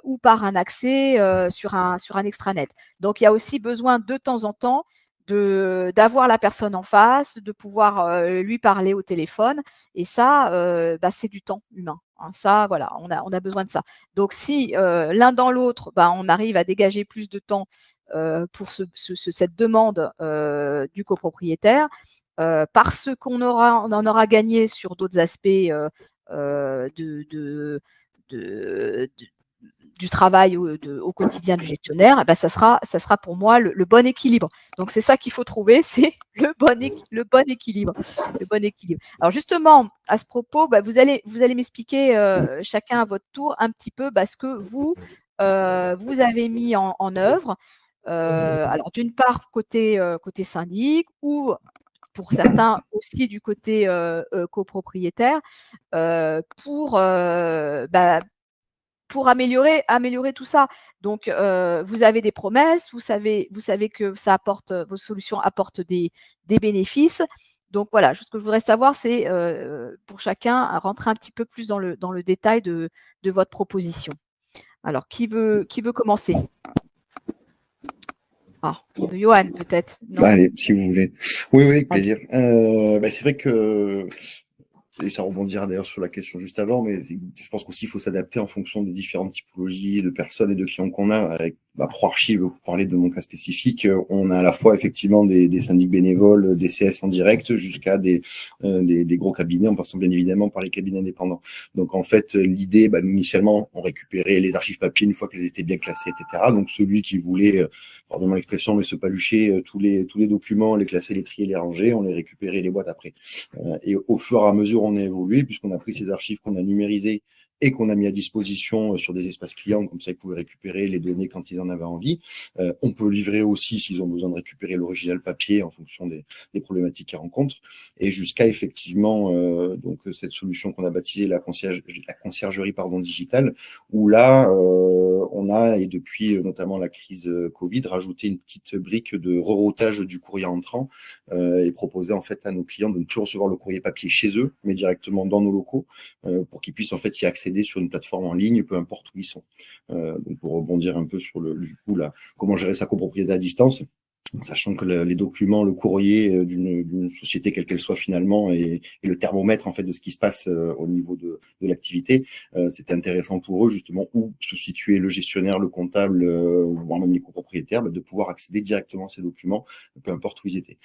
ou par un accès sur un extranet. Donc il y a aussi besoin de temps en temps d'avoir la personne en face, de pouvoir lui parler au téléphone, et ça, c'est du temps humain. Hein. Ça, voilà, on a besoin de ça. Donc si l'un dans l'autre, on arrive à dégager plus de temps pour cette demande du copropriétaire, parce qu'on en aura gagné sur d'autres aspects du travail au quotidien du gestionnaire, ça sera pour moi le bon équilibre. Donc c'est ça qu'il faut trouver, c'est le bon équilibre. Le bon équilibre. Alors justement, à ce propos, vous allez m'expliquer chacun à votre tour un petit peu ce que vous avez mis en œuvre. Alors d'une part côté syndic, ou pour certains aussi du côté copropriétaire, pour pour améliorer tout ça. Donc, vous avez des promesses, vous savez que ça apporte, vos solutions apportent des bénéfices. Donc voilà, ce que je voudrais savoir, c'est pour chacun rentrer un petit peu plus dans le détail de votre proposition. Alors, qui veut commencer? Johan, peut-être. Allez, si vous voulez. Oui, avec plaisir. C'est vrai que, et ça rebondira d'ailleurs sur la question juste avant, mais je pense qu'aussi il faut s'adapter en fonction des différentes typologies de personnes et de clients qu'on a. Avec ProArchive, pour parler de mon cas spécifique, on a à la fois effectivement des syndics bénévoles, des CS en direct, jusqu'à des gros cabinets, en passant bien évidemment par les cabinets indépendants. Donc en fait, l'idée, initialement, on récupérait les archives papier une fois qu'elles étaient bien classées, etc. Donc celui qui voulait, pardon l'expression, mais se palucher tous les documents, les classer, les trier, les ranger, on les récupérait les boîtes après. Et au fur et à mesure, on a évolué, puisqu'on a pris ces archives qu'on a numérisées et qu'on a mis à disposition sur des espaces clients, comme ça ils pouvaient récupérer les données quand ils en avaient envie. On peut livrer aussi s'ils ont besoin de récupérer l'original papier en fonction des problématiques qu'ils rencontrent, et jusqu'à effectivement donc cette solution qu'on a baptisée la conciergerie digitale, où là on a, et depuis notamment la crise Covid, rajouté une petite brique de reroutage du courrier entrant et proposé en fait à nos clients de ne plus recevoir le courrier papier chez eux, mais directement dans nos locaux, pour qu'ils puissent en fait y accéder sur une plateforme en ligne, peu importe où ils sont. Donc pour rebondir un peu sur comment gérer sa copropriété à distance, sachant que les documents, le courrier d'une société, quelle qu'elle soit finalement, et le thermomètre en fait de ce qui se passe au niveau de l'activité, c'était intéressant pour eux justement où se situait le gestionnaire, le comptable, voire même les copropriétaires, de pouvoir accéder directement à ces documents, peu importe où ils étaient.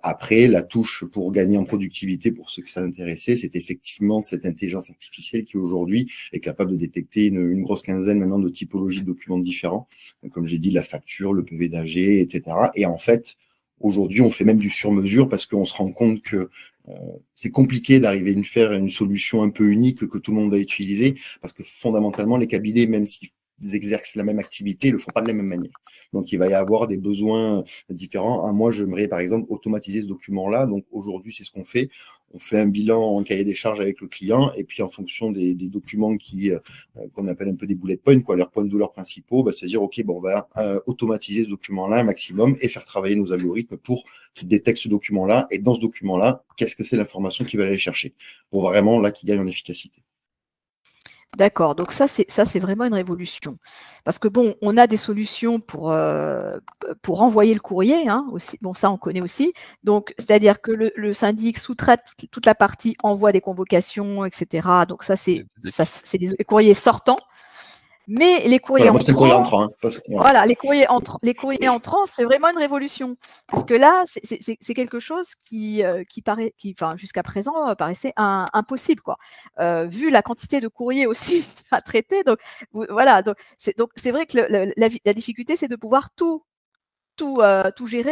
Après, la touche pour gagner en productivité, pour ceux que ça intéressait, c'est effectivement cette intelligence artificielle qui aujourd'hui est capable de détecter une grosse quinzaine maintenant de typologies de documents différents, comme j'ai dit, la facture, le PV d'AG, etc. Et en fait, aujourd'hui, on fait même du sur-mesure parce qu'on se rend compte que c'est compliqué d'arriver à faire une solution un peu unique que tout le monde va utiliser, parce que fondamentalement, les cabinets, même s'ils exercent la même activité, ils le font pas de la même manière. Donc, il va y avoir des besoins différents. Moi, j'aimerais, par exemple, automatiser ce document-là. Donc, aujourd'hui, c'est ce qu'on fait. On fait un bilan en cahier des charges avec le client, et puis en fonction des documents qu'on appelle un peu des bullet points, leurs points de douleur principaux, c'est dire, OK, on va automatiser ce document-là un maximum et faire travailler nos algorithmes pour qu'ils détectent ce document-là. Et dans ce document-là, qu'est-ce que c'est l'information qu'ils va aller chercher pour vraiment là qu'ils gagnent en efficacité. D'accord, donc ça c'est vraiment une révolution. Parce que bon, on a des solutions pour envoyer le courrier, aussi. Bon, ça on connaît aussi. Donc, c'est-à-dire que le syndic sous-traite toute la partie envoi des convocations, etc. Donc ça c'est des courriers sortants. Mais les courriers entrants, c'est le courrier entrant. Voilà, les courriers entrants, c'est vraiment une révolution. Parce que là, c'est quelque chose qui jusqu'à présent, paraissait impossible, quoi. Vu la quantité de courriers aussi à traiter. Donc, voilà. Donc, c'est vrai que la difficulté, c'est de pouvoir tout gérer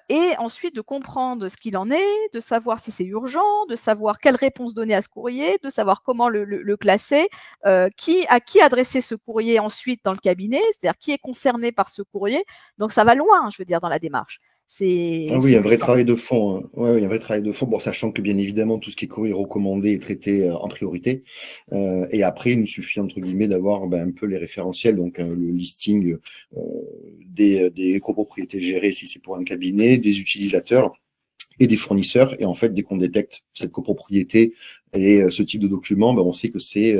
et ensuite de comprendre ce qu'il en est, de savoir si c'est urgent, de savoir quelle réponse donner à ce courrier, de savoir comment le classer, à qui adresser ce courrier ensuite dans le cabinet, c'est-à-dire qui est concerné par ce courrier. Donc ça va loin, je veux dire, dans la démarche. Oui, il y a un vrai travail de fond. Ouais, il y a un vrai travail de fond. Bon, sachant que bien évidemment, tout ce qui est courrier recommandé est traité en priorité. Et après, il nous suffit, entre guillemets, d'avoir un peu les référentiels, donc le listing des copropriétés gérées, si c'est pour un cabinet, des utilisateurs et des fournisseurs. Et en fait, dès qu'on détecte cette copropriété et ce type de document, on sait que c'est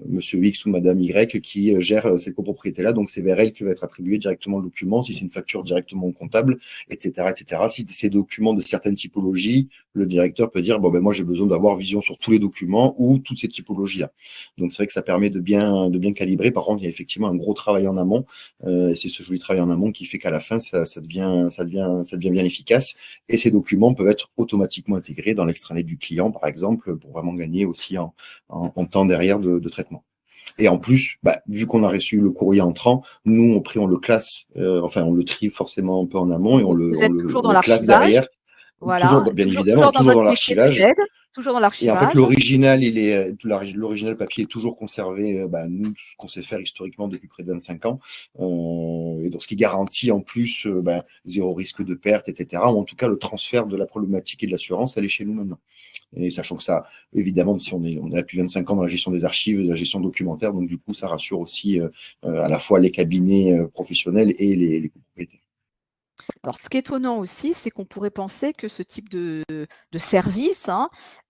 Monsieur X ou Madame Y qui gère cette copropriété-là. Donc, c'est vers elle que va être attribué directement le document, si c'est une facture directement au comptable, etc., etc. Si c'est des documents de certaines typologies, le directeur peut dire, moi, j'ai besoin d'avoir vision sur tous les documents ou toutes ces typologies-là. Donc, c'est vrai que ça permet de bien calibrer. Par contre, il y a effectivement un gros travail en amont. C'est ce joli travail en amont qui fait qu'à la fin, ça devient bien efficace. Et ces documents peuvent être automatiquement intégrés dans l'extranet du client, par exemple, pour vraiment gagner aussi en temps derrière de traitement. Et en plus, vu qu'on a reçu le courrier entrant, nous, on le classe, on le trie forcément un peu en amont et on le classe derrière. Voilà. Toujours, bien évidemment, toujours dans l'archivage. Toujours dans Et l'archivage. en fait, l'original, l'original papier est toujours conservé, nous, ce qu'on sait faire historiquement depuis près de 25 ans. Et donc, ce qui garantit en plus zéro risque de perte, etc. Ou en tout cas, le transfert de la problématique et de l'assurance, elle est chez nous maintenant. Et sachant que ça, évidemment, si on est là depuis 25 ans dans la gestion des archives, de la gestion documentaire, donc du coup, ça rassure aussi à la fois les cabinets professionnels et les copropriétaires. Alors, ce qui est étonnant aussi, c'est qu'on pourrait penser que ce type de service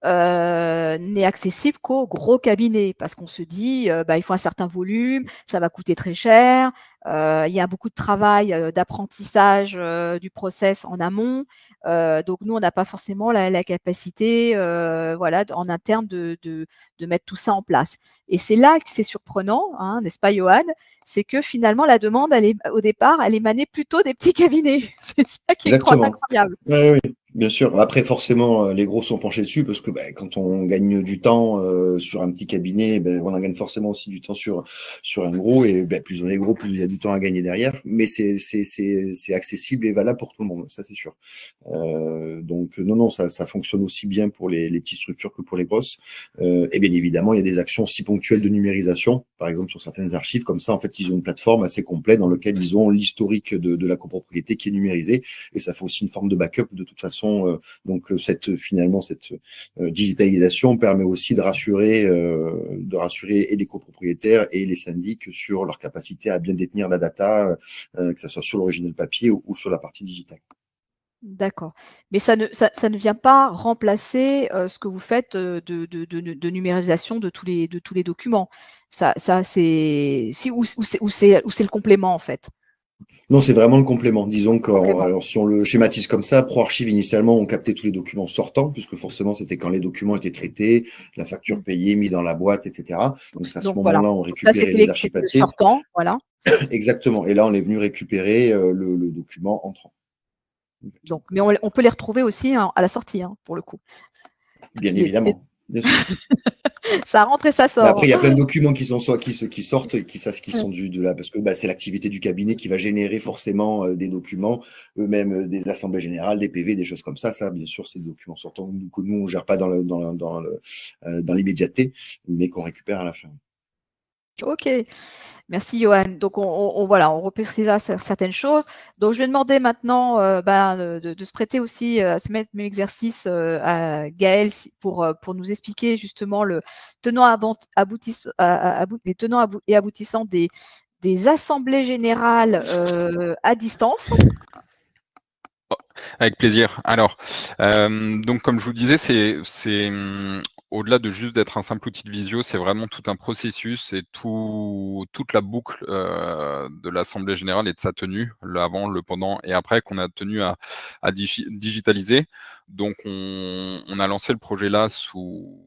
n'est accessible qu'aux gros cabinets, parce qu'on se dit, il faut un certain volume, ça va coûter très cher, il y a beaucoup de travail d'apprentissage du process en amont, donc nous, on n'a pas forcément la capacité en interne de mettre tout ça en place. Et c'est là que c'est surprenant, hein, n'est-ce pas, Johan? C'est que finalement, la demande, au départ, elle émanait plutôt des petits cabinets. C'est ça qui est incroyable. Oui, bien sûr. Après, forcément, les gros sont penchés dessus parce que quand on gagne du temps sur un petit cabinet, on en gagne forcément aussi du temps sur un gros. Et plus on est gros, plus il y a du temps à gagner derrière. Mais c'est accessible et valable pour tout le monde, ça c'est sûr. Donc non, ça fonctionne aussi bien pour les petites structures que pour les grosses. Et bien évidemment, il y a des actions aussi ponctuelles de numérisation, par exemple sur certaines archives. Comme ça, en fait, ils ont une plateforme assez complète dans laquelle ils ont l'historique de la copropriété qui est numérisée. Et ça fait aussi une forme de backup de toute façon. Donc cette digitalisation permet aussi de rassurer et les copropriétaires et les syndics sur leur capacité à bien détenir la data, que ce soit sur l'original papier ou sur la partie digitale. D'accord. Mais ça ne vient pas remplacer ce que vous faites de numérisation de tous les documents. Ça c'est le complément en fait. Non, c'est vraiment le complément. Disons que alors, si on le schématise comme ça, ProArchive, initialement, on captait tous les documents sortants, puisque forcément, c'était quand les documents étaient traités, la facture payée, mise dans la boîte, etc. Donc, à ce moment-là, on récupérait les archives papier. Sortant, voilà. Exactement. Et là, on est venu récupérer le document entrant. Donc, mais on peut les retrouver aussi à la sortie, hein, pour le coup. Bien évidemment. Bien sûr. Ça rentre et ça sort. Après, il y a plein de documents qui sortent et qui sont de là, parce que c'est l'activité du cabinet qui va générer forcément des documents, eux-mêmes des assemblées générales, des PV, des choses comme ça. Ça, bien sûr, c'est des documents sortants que nous on gère pas dans l'immédiateté, mais qu'on récupère à la fin. Ok, merci Johan. Donc on reprécisera certaines choses. Donc je vais demander maintenant de se prêter aussi à ce même exercice à Gaël pour nous expliquer justement le tenant les tenants et aboutissants des assemblées générales à distance. Avec plaisir. Alors, donc comme je vous disais, c'est au-delà de juste d'être un simple outil de visio, c'est vraiment tout un processus et toute la boucle de l'Assemblée générale et de sa tenue, l'avant, le pendant et après, qu'on a tenu à digitaliser. Donc, on a lancé le projet là sous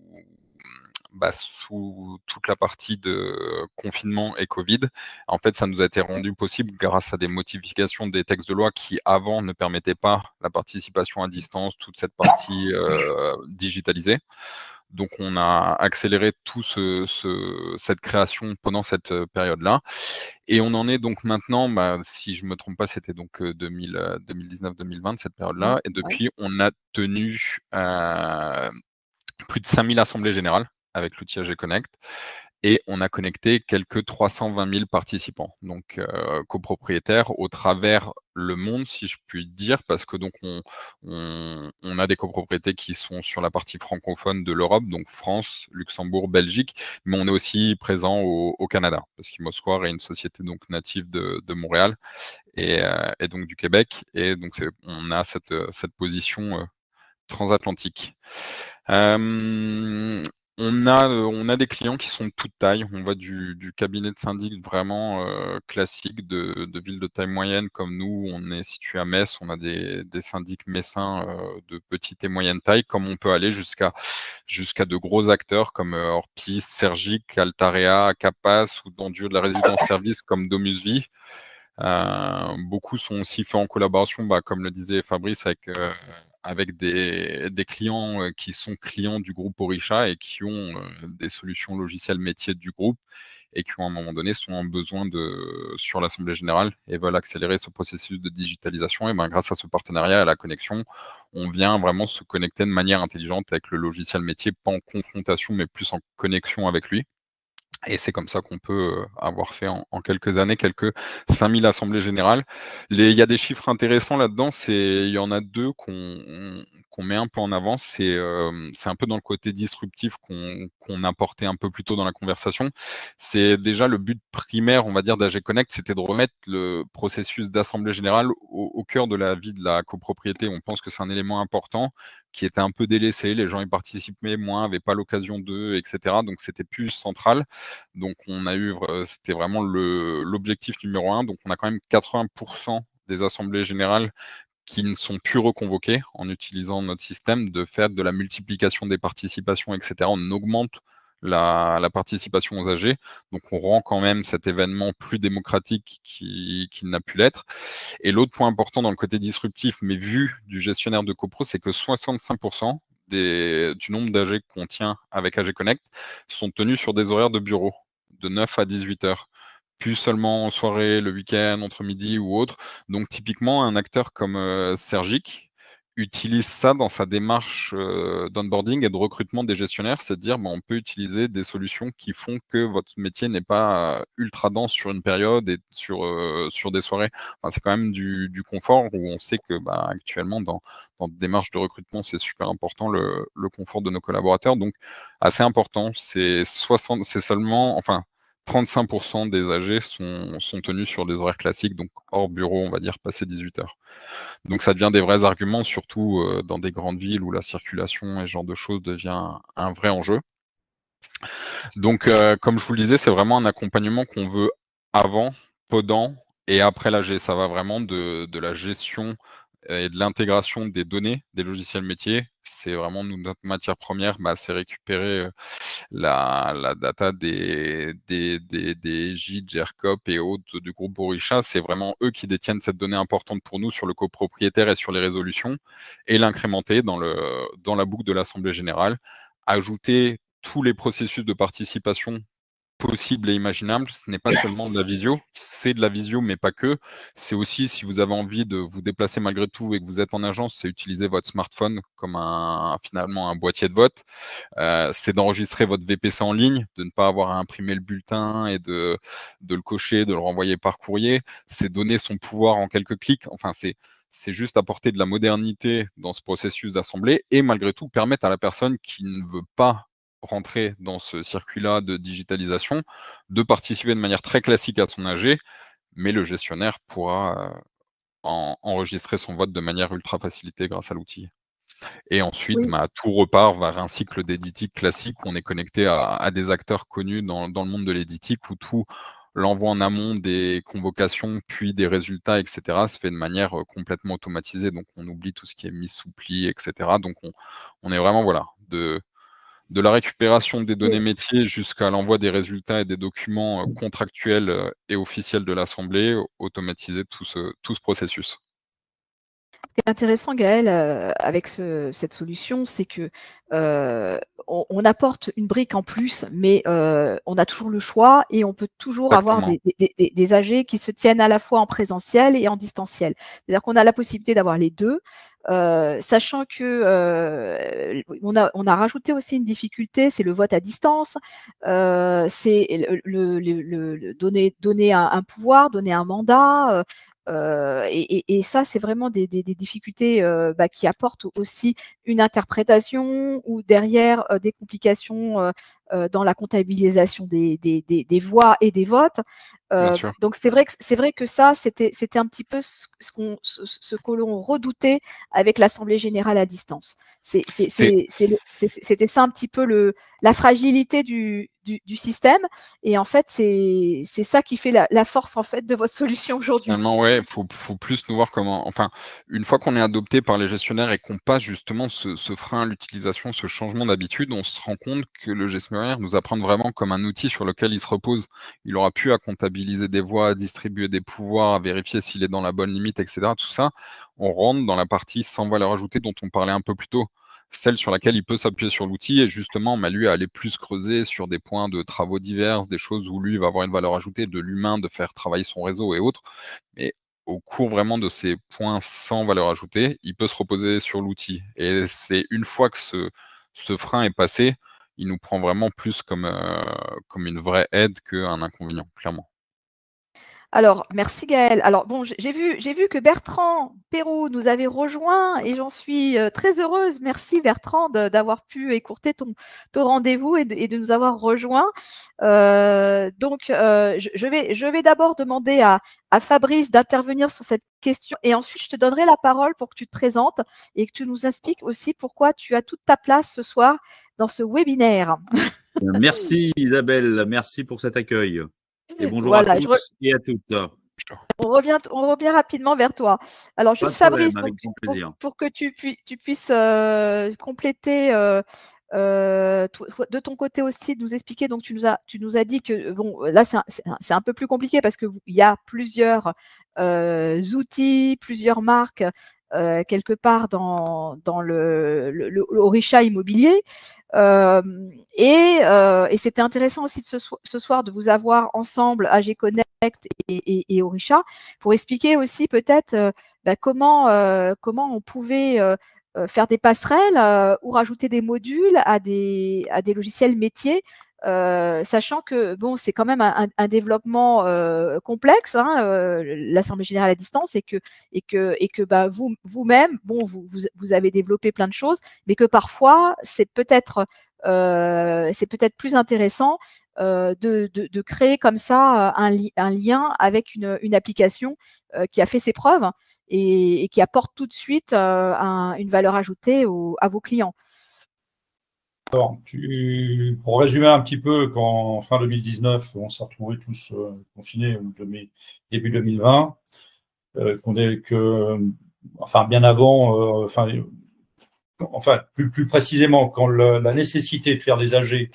toute la partie de confinement et Covid. En fait, ça nous a été rendu possible grâce à des modifications des textes de loi qui, avant, ne permettaient pas la participation à distance, toute cette partie digitalisée. Donc, on a accéléré tout cette création pendant cette période-là. Et on en est donc maintenant, si je ne me trompe pas, c'était donc 2019-2020, cette période-là. Et depuis, on a tenu plus de 5000 assemblées générales avec l'outil AG Connect, et on a connecté quelques 320 000 participants, donc copropriétaires au travers le monde, si je puis dire, parce que donc on a des copropriétés qui sont sur la partie francophone de l'Europe, donc France, Luxembourg, Belgique, mais on est aussi présent au Canada, parce qu'Imosquare est une société donc native de Montréal et donc du Québec, et donc on a cette position transatlantique. On a des clients qui sont de toute taille. On va du cabinet de syndic vraiment classique de ville de taille moyenne comme nous. On est situé à Metz. On a des syndics messins de petite et moyenne taille, comme on peut aller jusqu'à de gros acteurs comme Orpis, Sergic, Altarea, Capas ou dans le duo de la résidence service comme Domusvie. Beaucoup sont aussi faits en collaboration, comme le disait Fabrice, avec des clients qui sont clients du groupe Orisha et qui ont des solutions logicielles métiers du groupe et qui, à un moment donné, sont en besoin sur l'Assemblée générale et veulent accélérer ce processus de digitalisation. Et ben, grâce à ce partenariat et à la connexion, on vient vraiment se connecter de manière intelligente avec le logiciel métier, pas en confrontation, mais plus en connexion avec lui. Et c'est comme ça qu'on peut avoir fait en quelques années, quelques 5000 assemblées générales. Il y a des chiffres intéressants là-dedans, il y en a deux qu'on met un peu en avant. C'est un peu dans le côté disruptif qu'on apportait un peu plus tôt dans la conversation. C'est déjà le but primaire, on va dire, d'AG Connect, c'était de remettre le processus d'assemblée générale au cœur de la vie de la copropriété. On pense que c'est un élément important qui était un peu délaissé, les gens y participaient moins, n'avaient pas l'occasion d'eux, etc. Donc c'était plus central. Donc c'était vraiment l'objectif numéro 1. Donc on a quand même 80% des assemblées générales qui ne sont plus reconvoquées en utilisant notre système, de faire de la multiplication des participations, etc. On augmente la participation aux AG. Donc on rend quand même cet événement plus démocratique qu'il n'a pu l'être. Et l'autre point important dans le côté disruptif, mais vu du gestionnaire de copro, c'est que 65% du nombre d'AG qu'on tient avec AG Connect sont tenus sur des horaires de bureau, de 9 à 18 heures. Plus seulement en soirée, le week-end, entre midi ou autre. Donc typiquement, un acteur comme Sergic utilise ça dans sa démarche d'onboarding et de recrutement des gestionnaires, c'est de dire on peut utiliser des solutions qui font que votre métier n'est pas ultra dense sur une période et sur des soirées. Enfin, c'est quand même du confort où on sait que actuellement dans des démarches de recrutement, c'est super important le confort de nos collaborateurs. Donc assez important, c'est seulement, enfin 35% des AG sont tenus sur des horaires classiques, donc hors bureau, on va dire, passé 18 heures. Donc ça devient des vrais arguments, surtout dans des grandes villes où la circulation et ce genre de choses devient un vrai enjeu. Donc, comme je vous le disais, c'est vraiment un accompagnement qu'on veut avant, pendant et après l'AG. Ça va vraiment de la gestion et de l'intégration des données des logiciels métiers. C'est vraiment notre matière première, c'est récupérer la data des gîtes, GERCOP et autres du groupe Borisha. C'est vraiment eux qui détiennent cette donnée importante pour nous sur le copropriétaire et sur les résolutions, et l'incrémenter dans la boucle de l'Assemblée générale, ajouter tous les processus de participation possible et imaginable. Ce n'est pas seulement de la visio, c'est de la visio, mais pas que. C'est aussi, si vous avez envie de vous déplacer malgré tout et que vous êtes en agence, c'est utiliser votre smartphone comme finalement un boîtier de vote. C'est d'enregistrer votre VPC en ligne, de ne pas avoir à imprimer le bulletin et de le cocher, de le renvoyer par courrier. C'est donner son pouvoir en quelques clics. Enfin, c'est juste apporter de la modernité dans ce processus d'assemblée et malgré tout permettre à la personne qui ne veut pas rentrer dans ce circuit-là de digitalisation, de participer de manière très classique à son AG, mais le gestionnaire pourra enregistrer son vote de manière ultra facilitée grâce à l'outil. Et ensuite, tout repart vers un cycle d'éditique classique où on est connecté à des acteurs connus dans le monde de l'éditique, où tout l'envoi en amont des convocations, puis des résultats, etc., se fait de manière complètement automatisée. Donc, on oublie tout ce qui est mis sous pli, etc. Donc, on est vraiment, de la récupération des données métiers jusqu'à l'envoi des résultats et des documents contractuels et officiels de l'Assemblée, automatiser tout ce processus. Ce qui est intéressant, Gaël, avec cette solution, c'est que on apporte une brique en plus, mais on a toujours le choix et on peut toujours avoir des AG qui se tiennent à la fois en présentiel et en distanciel. C'est-à-dire qu'on a la possibilité d'avoir les deux, sachant que on a rajouté aussi une difficulté, c'est le vote à distance, c'est le donner un pouvoir, donner un mandat. Et ça, c'est vraiment des difficultés qui apportent aussi une interprétation ou derrière des complications dans la comptabilisation des voix et des votes. Donc c'est vrai que ça, c'était un petit peu ce que l'on redoutait avec l'Assemblée générale à distance. C'était ça un petit peu la fragilité du système. Et en fait, c'est ça qui fait la force en fait de votre solution aujourd'hui. Finalement, ouais, faut plus nous voir comment. Enfin, une fois qu'on est adopté par les gestionnaires et qu'on passe justement ce frein à l'utilisation, ce changement d'habitude, on se rend compte que le gestionnaire nous apprend vraiment comme un outil sur lequel il se repose. Il aura pu à comptabiliser des voix, à distribuer des pouvoirs, à vérifier s'il est dans la bonne limite, etc. Tout ça, on rentre dans la partie sans valeur ajoutée dont on parlait un peu plus tôt. celle sur laquelle il peut s'appuyer sur l'outil et justement, lui, aller plus creuser sur des points de travaux divers, des choses où lui va avoir une valeur ajoutée de l'humain, de faire travailler son réseau et autres. Mais au cours vraiment de ces points sans valeur ajoutée, il peut se reposer sur l'outil. Et c'est une fois que ce frein est passé, il nous prend vraiment plus comme une vraie aide qu'un inconvénient, clairement. Alors, merci Gaël. Alors, bon, j'ai vu que Bertrand Pérou nous avait rejoint et j'en suis très heureuse. Merci Bertrand d'avoir pu écourter ton rendez-vous et de nous avoir rejoints. Donc, je vais d'abord demander à Fabrice d'intervenir sur cette question et ensuite je te donnerai la parole pour que tu te présentes et que tu nous expliques aussi pourquoi tu as toute ta place ce soir dans ce webinaire. Merci Isabelle, merci pour cet accueil. Et bonjour Voilà, à tous et à toutes. On revient rapidement vers toi. Alors, juste Fabrice, pour que tu puisses compléter de ton côté aussi, nous expliquer. Donc, tu nous as dit que, bon, là, c'est un peu plus compliqué parce qu'il y a plusieurs outils, plusieurs marques quelque part dans le Orisha immobilier. Et c'était intéressant aussi ce soir de vous avoir ensemble, AG Connect et Orisha, pour expliquer aussi peut-être comment on pouvait faire des passerelles ou rajouter des modules à des logiciels métiers, sachant que bon, c'est quand même un développement complexe, hein, l'Assemblée générale à distance, et que bah, vous-même, bon, vous avez développé plein de choses, mais que parfois c'est peut-être plus intéressant de créer comme ça un lien avec une application qui a fait ses preuves et qui apporte tout de suite une valeur ajoutée à vos clients. Alors, pour résumer un petit peu, quand fin 2019, on s'est retrouvés tous confinés, ou début 2020, bien avant, plus précisément, quand la nécessité de faire des AG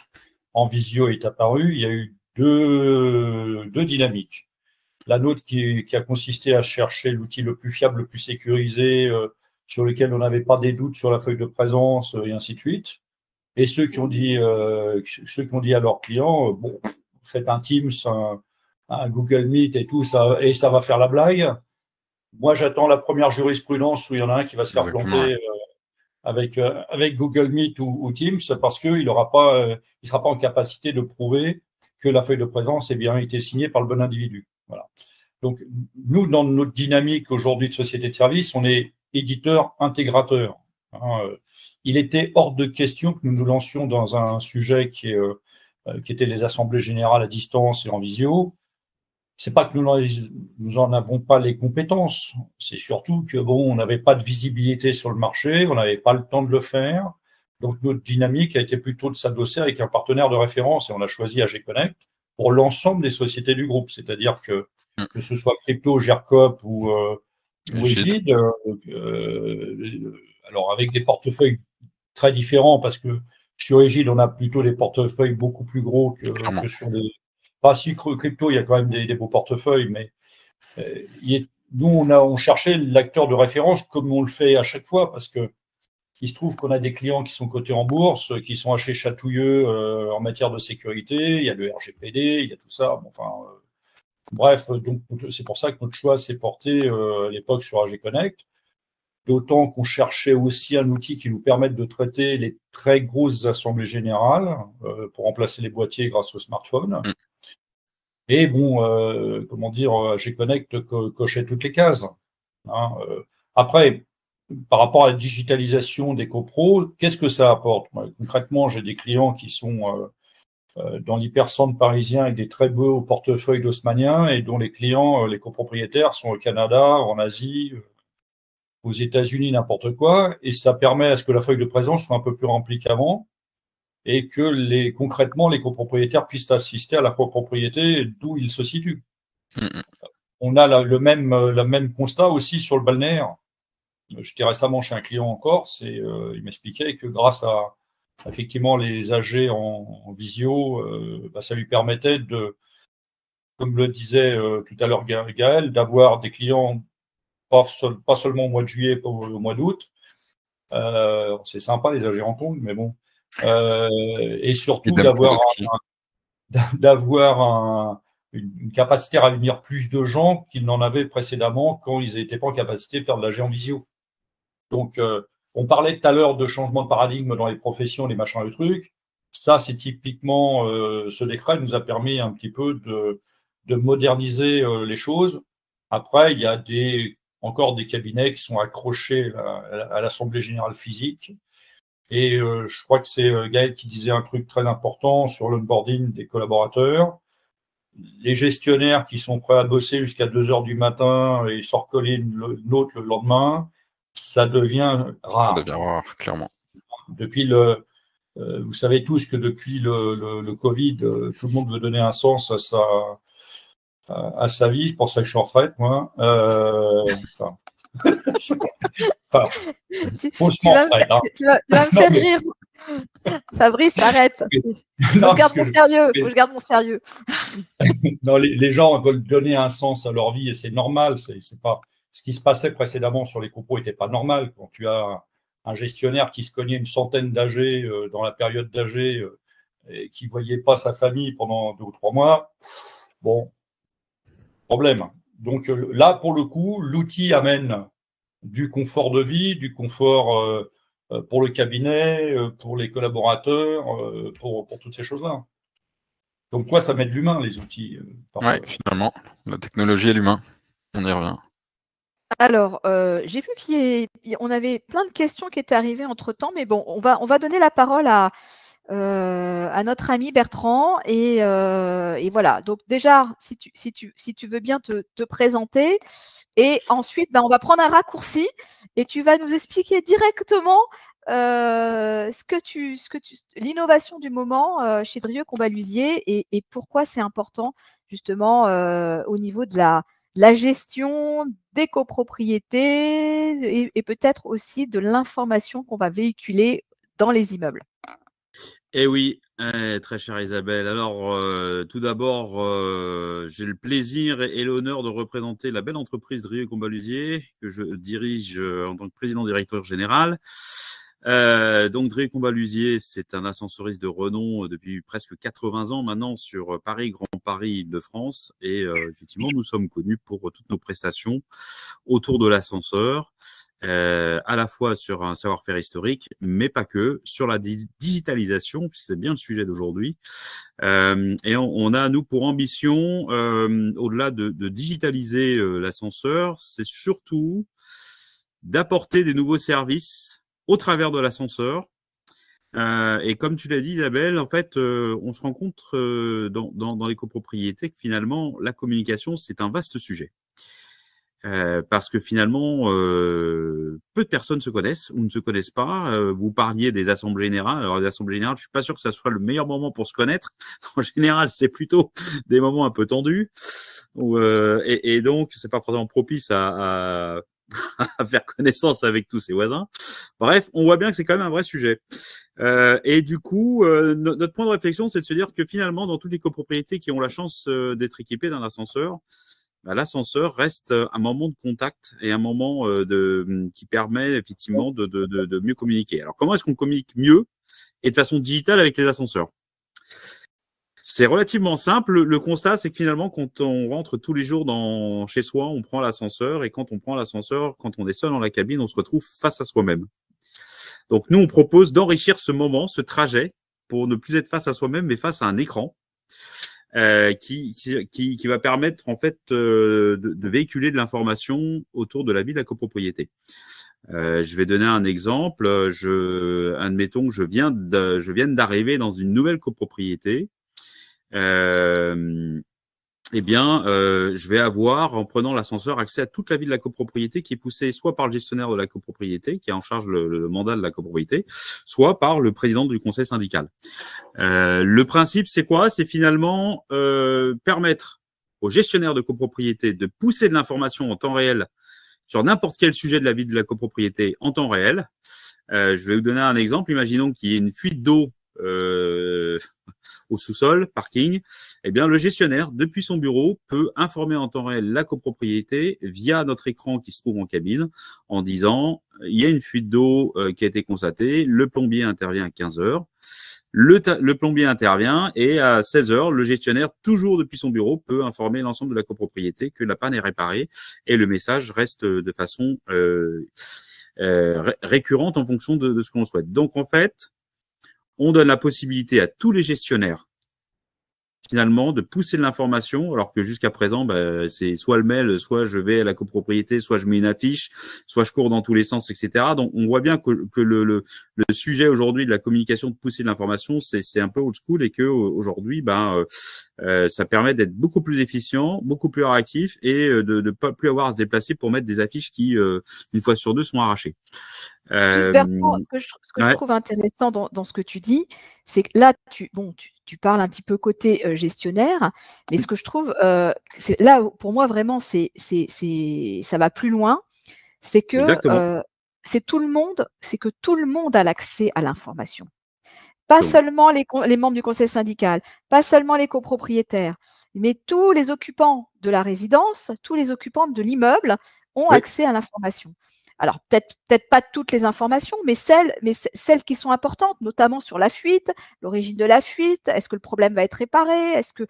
en visio est apparue, il y a eu deux dynamiques. La nôtre qui a consisté à chercher l'outil le plus fiable, le plus sécurisé, sur lequel on n'avait pas des doutes sur la feuille de présence, et ainsi de suite. Et ceux qui ont dit à leurs clients, bon, faites un Teams, un Google Meet et tout ça, et ça va faire la blague. Moi, j'attends la première jurisprudence où il y en a un qui va se faire planter avec Google Meet ou Teams, parce qu'il sera pas en capacité de prouver que la feuille de présence ait bien été signée par le bon individu. Voilà. Donc, nous, dans notre dynamique aujourd'hui de société de service, on est éditeur intégrateur. Hein, il était hors de question que nous nous lancions dans un sujet qui était les assemblées générales à distance et en visio. C'est pas que nous en avons pas les compétences, c'est surtout que bon, on n'avait pas de visibilité sur le marché, on n'avait pas le temps de le faire. Donc notre dynamique a été plutôt de s'adosser avec un partenaire de référence et on a choisi AG Connect pour l'ensemble des sociétés du groupe, c'est-à-dire que ce soit Crypto, Gercop ou Egide, alors avec des portefeuilles très différents, parce que sur Egide, on a plutôt des portefeuilles beaucoup plus gros que sur des... Pas si Crypto, il y a quand même des beaux portefeuilles, mais nous, on cherchait l'acteur de référence comme on le fait à chaque fois, parce que il se trouve qu'on a des clients qui sont cotés en bourse, qui sont assez chatouilleux en matière de sécurité, il y a le RGPD, il y a tout ça. Bon, enfin, bref, donc c'est pour ça que notre choix s'est porté à l'époque sur AG Connect. D'autant qu'on cherchait aussi un outil qui nous permette de traiter les très grosses assemblées générales pour remplacer les boîtiers grâce au smartphone. Et bon, comment dire, AG Connect cochait toutes les cases. Hein. Après, par rapport à la digitalisation des copros, qu'est-ce que ça apporte? Moi, concrètement, j'ai des clients qui sont dans l'hypercentre parisien avec des très beaux portefeuilles d'haussmanniens et dont les clients, les copropriétaires sont au Canada, en Asie, aux États-Unis, n'importe quoi, et ça permet à ce que la feuille de présence soit un peu plus remplie qu'avant et que concrètement les copropriétaires puissent assister à la copropriété d'où ils se situent. On a le même constat aussi sur le balnéaire. J'étais récemment chez un client en Corse et il m'expliquait que grâce à effectivement les AG en visio, ça lui permettait de, comme le disait tout à l'heure Gaël, d'avoir des clients pas seulement au mois de juillet, pas au mois d'août, C'est sympa les AG en tongs, mais bon. Et surtout Idem pour le ski. d'avoir une capacité à réunir plus de gens qu'ils n'en avaient précédemment quand ils n'étaient pas en capacité de faire de l'AG en visio. Donc, on parlait tout à l'heure de changement de paradigme dans les professions, les machins, les trucs. Ça, c'est typiquement, ce décret nous a permis un petit peu de moderniser les choses. Après, il y a encore des cabinets qui sont accrochés à l'Assemblée générale physique. Et je crois que c'est Gaël qui disait un truc très important sur l'onboarding des collaborateurs. Les gestionnaires qui sont prêts à bosser jusqu'à 2 heures du matin et s'en recoller une autre le lendemain, ça devient rare. Ça devient rare, clairement. Vous savez tous que depuis le Covid, tout le monde veut donner un sens à sa vie. C'est pour ça que je suis en retraite, moi. Tu vas me faire rire. Fabrice, arrête. Je garde mon sérieux. Non, les gens veulent donner un sens à leur vie et c'est normal. C'est pas ce qui se passait précédemment sur les copros n'était pas normal. Quand tu as un gestionnaire qui se cognait une centaine d'AG dans la période d'AG et qui voyait pas sa famille pendant 2 ou 3 mois, bon, problème. Donc là, pour le coup, l'outil amène du confort de vie, du confort pour le cabinet, pour les collaborateurs, pour toutes ces choses-là. Donc quoi, ça met de l'humain, les outils. Oui, finalement, la technologie et l'humain, on y revient. Alors, j'ai vu qu'on avait plein de questions qui étaient arrivées entre-temps, mais bon, on va donner la parole à notre ami Bertrand et voilà. Donc déjà, si tu veux bien te présenter et ensuite, on va prendre un raccourci et tu vas nous expliquer directement l'innovation du moment chez Drieux Combalusier et pourquoi c'est important justement au niveau de la gestion des copropriétés et peut-être aussi de l'information qu'on va véhiculer dans les immeubles. Eh oui, très chère Isabelle. Alors, tout d'abord, j'ai le plaisir et l'honneur de représenter la belle entreprise Drieux Combalusier que je dirige en tant que président-directeur général. Donc, Drieux Combalusier, c'est un ascensoriste de renom depuis presque 80 ans maintenant sur Paris, Grand Paris, Île-de-France. Et effectivement, nous sommes connus pour toutes nos prestations autour de l'ascenseur. À la fois sur un savoir-faire historique, mais pas que, sur la digitalisation, puisque c'est bien le sujet d'aujourd'hui. Et on a, nous, pour ambition, au-delà de digitaliser l'ascenseur, c'est surtout d'apporter des nouveaux services au travers de l'ascenseur. Et comme tu l'as dit, Isabelle, en fait, on se rend compte dans les copropriétés que finalement, la communication, c'est un vaste sujet. Parce que finalement, peu de personnes se connaissent ou ne se connaissent pas. Vous parliez des assemblées générales. Alors, les assemblées générales, je suis pas sûr que ça soit le meilleur moment pour se connaître. En général, c'est plutôt des moments un peu tendus. Et donc, c'est pas forcément propice à faire connaissance avec tous ses voisins. Bref, on voit bien que c'est quand même un vrai sujet. Et du coup, notre point de réflexion, c'est de se dire que finalement, dans toutes les copropriétés qui ont la chance d'être équipées d'un ascenseur, l'ascenseur reste un moment de contact et un moment qui permet effectivement de mieux communiquer. Alors, comment est-ce qu'on communique mieux et de façon digitale avec les ascenseurs? C'est relativement simple. Le constat, c'est que finalement, quand on rentre tous les jours chez soi, on prend l'ascenseur et quand on prend l'ascenseur, quand on est seul dans la cabine, on se retrouve face à soi-même. Donc, nous, on propose d'enrichir ce moment, ce trajet, pour ne plus être face à soi-même, mais face à un écran. Qui va permettre en fait de véhiculer de l'information autour de la vie de la copropriété. Je vais donner un exemple. Admettons que je viens d'arriver dans une nouvelle copropriété. Je vais avoir, en prenant l'ascenseur, accès à toute la vie de la copropriété qui est poussée soit par le gestionnaire de la copropriété, qui est en charge le mandat de la copropriété, soit par le président du conseil syndical. Le principe, c'est quoi? C'est finalement permettre aux gestionnaires de copropriété de pousser de l'information en temps réel sur n'importe quel sujet de la vie de la copropriété en temps réel. Je vais vous donner un exemple. Imaginons qu'il y ait une fuite d'eau au sous-sol, parking, eh bien, le gestionnaire, depuis son bureau, peut informer en temps réel la copropriété via notre écran qui se trouve en cabine en disant il y a une fuite d'eau qui a été constatée, le plombier intervient à 15 heures. Le plombier intervient et à 16 heures, le gestionnaire, toujours depuis son bureau, peut informer l'ensemble de la copropriété que la panne est réparée et le message reste de façon récurrente en fonction de ce qu'on souhaite. Donc, en fait, on donne la possibilité à tous les gestionnaires finalement de pousser de l'information, alors que jusqu'à présent, c'est soit le mail, soit je vais à la copropriété, soit je mets une affiche, soit je cours dans tous les sens, etc. Donc, on voit bien que le sujet aujourd'hui de la communication, de pousser de l'information, c'est un peu old school et que aujourd'hui, ça permet d'être beaucoup plus efficient, beaucoup plus réactif et de ne pas plus avoir à se déplacer pour mettre des affiches qui, une fois sur deux, sont arrachées. Juste Bertrand, ce que je trouve intéressant dans ce que tu dis, c'est que là, tu parles un petit peu côté gestionnaire, mais ce que je trouve, là, pour moi, vraiment, ça va plus loin, c'est que c'est que tout le monde a l'accès à l'information. Pas seulement les membres du conseil syndical, pas seulement les copropriétaires, mais tous les occupants de la résidence, tous les occupants de l'immeuble ont accès à l'information. Alors, peut-être pas toutes les informations, mais celles qui sont importantes, notamment sur la fuite, l'origine de la fuite, est-ce que le problème va être réparé, est-ce que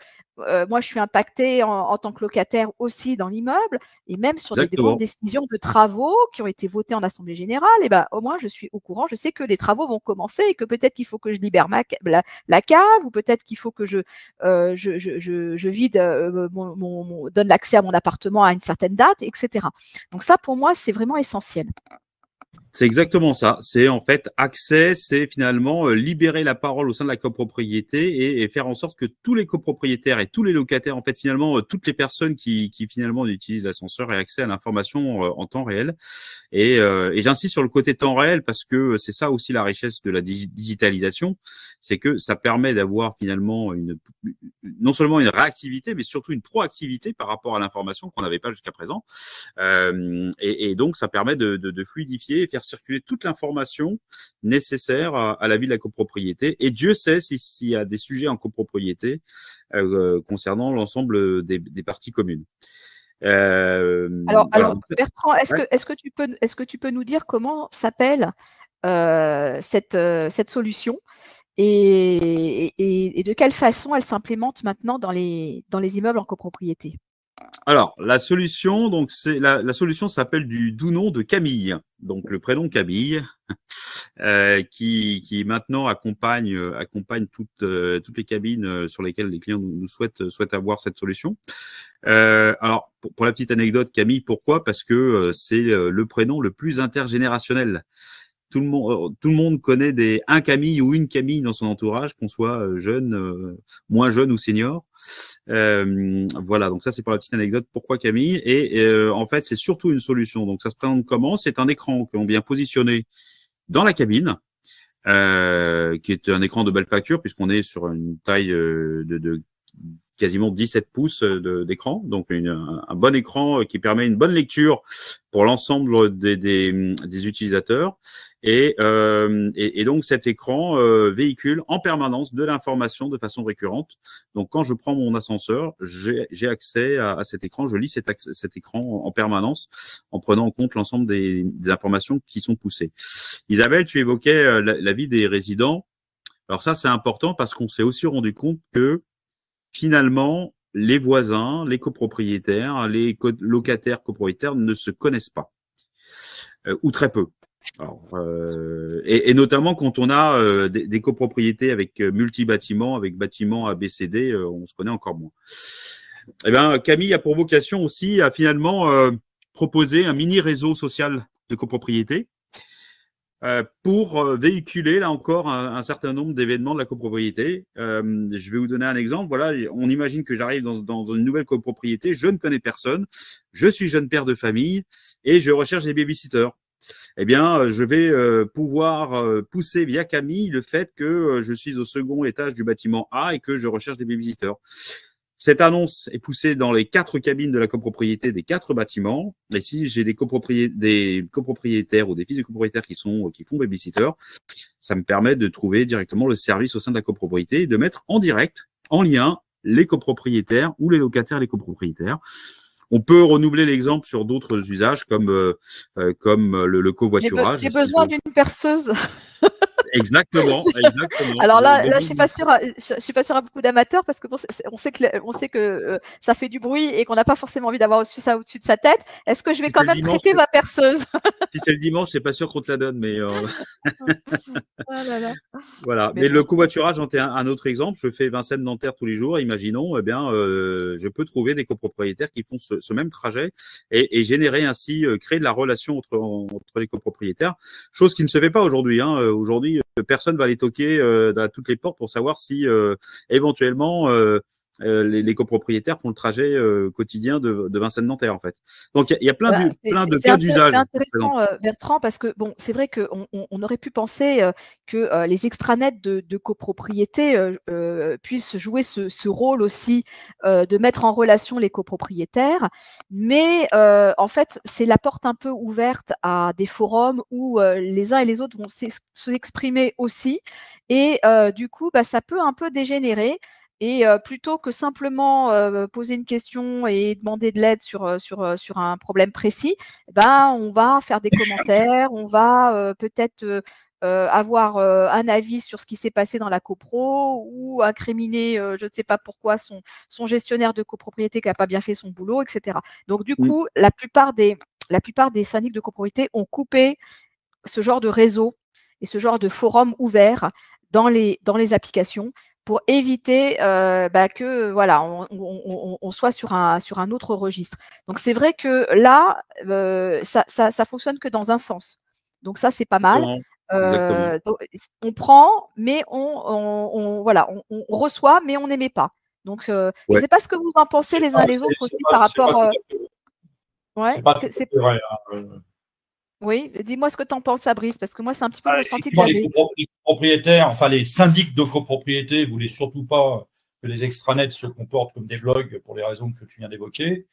moi je suis impactée en tant que locataire aussi dans l'immeuble, et même sur des grandes décisions de travaux qui ont été votées en assemblée générale, et au moins je suis au courant, je sais que les travaux vont commencer et que peut-être qu'il faut que je libère la cave, ou peut-être qu'il faut que je vide, donne l'accès à mon appartement à une certaine date, etc. Donc ça, pour moi, c'est vraiment essentiel. C'est exactement ça. C'est en fait accès, c'est finalement libérer la parole au sein de la copropriété et faire en sorte que tous les copropriétaires et tous les locataires, en fait finalement toutes les personnes qui finalement utilisent l'ascenseur aient accès à l'information en temps réel. Et j'insiste sur le côté temps réel parce que c'est ça aussi la richesse de la digitalisation, c'est que ça permet d'avoir finalement non seulement une réactivité, mais surtout une proactivité par rapport à l'information qu'on n'avait pas jusqu'à présent. Et donc ça permet de fluidifier et faire circuler toute l'information nécessaire à la vie de la copropriété. Et Dieu sait s'il y a des sujets en copropriété concernant l'ensemble des parties communes. Alors Bertrand, est-ce que tu peux nous dire comment s'appelle cette solution et de quelle façon elle s'implémente maintenant dans les immeubles en copropriété? Alors, la solution, donc la solution s'appelle du doux nom de Camille, donc le prénom Camille, qui maintenant accompagne toutes les cabines sur lesquelles les clients nous souhaitent avoir cette solution. Alors, pour la petite anecdote, Camille, pourquoi? Parce que c'est le prénom le plus intergénérationnel. Tout le monde connaît un Camille ou une Camille dans son entourage, qu'on soit jeune, moins jeune ou senior. Voilà, donc ça c'est pour la petite anecdote. Pourquoi Camille? Et en fait, c'est surtout une solution. Donc ça se présente comment? C'est un écran que l'on vient positionner dans la cabine, qui est un écran de belle facture puisqu'on est sur une taille de quasiment 17 pouces d'écran, donc un bon écran qui permet une bonne lecture pour l'ensemble des utilisateurs. Et donc cet écran véhicule en permanence de l'information de façon récurrente. Donc quand je prends mon ascenseur, j'ai accès à cet écran, je lis cet écran en permanence en prenant en compte l'ensemble des informations qui sont poussées. Isabelle, tu évoquais la vie des résidents. Alors ça c'est important parce qu'on s'est aussi rendu compte que finalement, les voisins, les copropriétaires, les locataires copropriétaires ne se connaissent pas, ou très peu. Alors, et notamment quand on a des copropriétés avec multi-bâtiments, avec bâtiments ABCD, on se connaît encore moins. Eh bien, Camille a pour vocation aussi à finalement proposer un mini réseau social de copropriété. Pour véhiculer, là encore, un certain nombre d'événements de la copropriété. Je vais vous donner un exemple. Voilà, on imagine que j'arrive dans une nouvelle copropriété, je ne connais personne, je suis jeune père de famille et je recherche des babysitters. Eh bien, je vais pouvoir pousser via Camille le fait que je suis au second étage du bâtiment A et que je recherche des babysitters. Cette annonce est poussée dans les 4 cabines de la copropriété des 4 bâtiments. Et si j'ai des copropriétaires ou des fils de copropriétaires qui font babysitter, ça me permet de trouver directement le service au sein de la copropriété et de mettre en direct, en lien, les copropriétaires ou les locataires et les copropriétaires. On peut renouveler l'exemple sur d'autres usages comme le covoiturage. J'ai besoin d'une perceuse. Exactement. Alors là, je suis pas sûre à beaucoup d'amateurs parce que bon, on sait que ça fait du bruit et qu'on n'a pas forcément envie d'avoir ça au-dessus de sa tête. Est-ce que je vais quand même prêter ma perceuse? Si c'est le dimanche, c'est pas sûr qu'on te la donne, mais Ah là là. voilà. Mais le covoiturage, j'en ai un autre exemple. Je fais Vincennes-Nanterre tous les jours. Imaginons, eh bien, je peux trouver des copropriétaires qui font ce même trajet et générer ainsi, créer de la relation entre les copropriétaires, chose qui ne se fait pas aujourd'hui. Aujourd'hui, personne va aller toquer à toutes les portes pour savoir si éventuellement les copropriétaires font le trajet quotidien de Vincennes-Nanterre, en fait. Donc, il y a plein de cas d'usage. C'est intéressant, Bertrand, parce que bon, c'est vrai qu'on aurait pu penser que les extranets de copropriété puissent jouer ce rôle aussi de mettre en relation les copropriétaires, mais en fait, c'est la porte un peu ouverte à des forums où les uns et les autres vont s'exprimer aussi, et du coup, ça peut un peu dégénérer. Et plutôt que simplement poser une question et demander de l'aide sur un problème précis, on va faire des commentaires, on va peut-être avoir un avis sur ce qui s'est passé dans la copro ou incriminer, je ne sais pas pourquoi, son gestionnaire de copropriété qui n'a pas bien fait son boulot, etc. Donc du coup, la plupart des syndics de copropriété ont coupé ce genre de réseau et ce genre de forum ouvert dans les applications pour éviter que voilà, on soit sur un autre registre. Donc c'est vrai que là, ça fonctionne que dans un sens. Donc ça, c'est pas mal. Donc, on prend, mais on reçoit, mais on n'émet pas. Donc je ne sais pas ce que vous en pensez les uns les autres aussi par rapport. C'est pas vrai. Oui, dis-moi ce que tu en penses, Fabrice, parce que moi, c'est un petit peu le ressenti que j'avais. Les propriétaires, enfin les syndics de copropriété, ne voulaient surtout pas que les extranets se comportent comme des blogs pour les raisons que tu viens d'évoquer.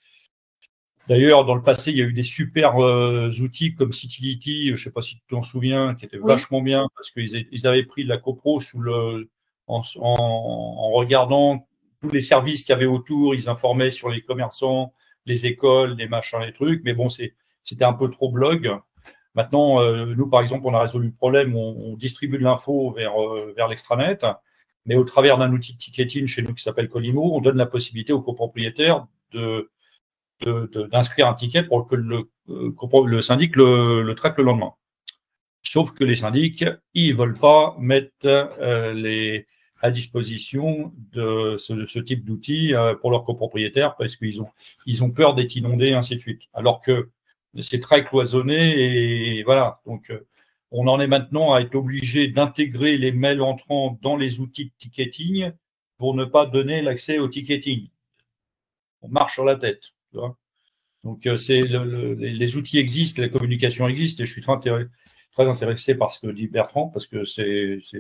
D'ailleurs, dans le passé, il y a eu des super outils comme Citylity, je ne sais pas si tu t'en souviens, qui étaient vachement bien parce qu'ils avaient pris de la copro en regardant tous les services qu'il y avait autour, ils informaient sur les commerçants, les écoles, les machins, les trucs, mais bon, c'était un peu trop blog. Maintenant, nous, par exemple, on a résolu le problème, on distribue de l'info vers l'extranet, mais au travers d'un outil de ticketing chez nous qui s'appelle Colimo, on donne la possibilité aux copropriétaires d'inscrire un ticket pour que le syndic le traite le lendemain. Sauf que les syndics, ils ne veulent pas mettre à disposition de ce type d'outils pour leurs copropriétaires parce qu'ils ont peur d'être inondés, ainsi de suite. Alors que c'est très cloisonné et voilà. Donc, on en est maintenant à être obligé d'intégrer les mails entrants dans les outils de ticketing pour ne pas donner l'accès au ticketing. On marche sur la tête. Tu vois. Donc, les outils existent, la communication existe et je suis très intéressé par ce que dit Bertrand parce que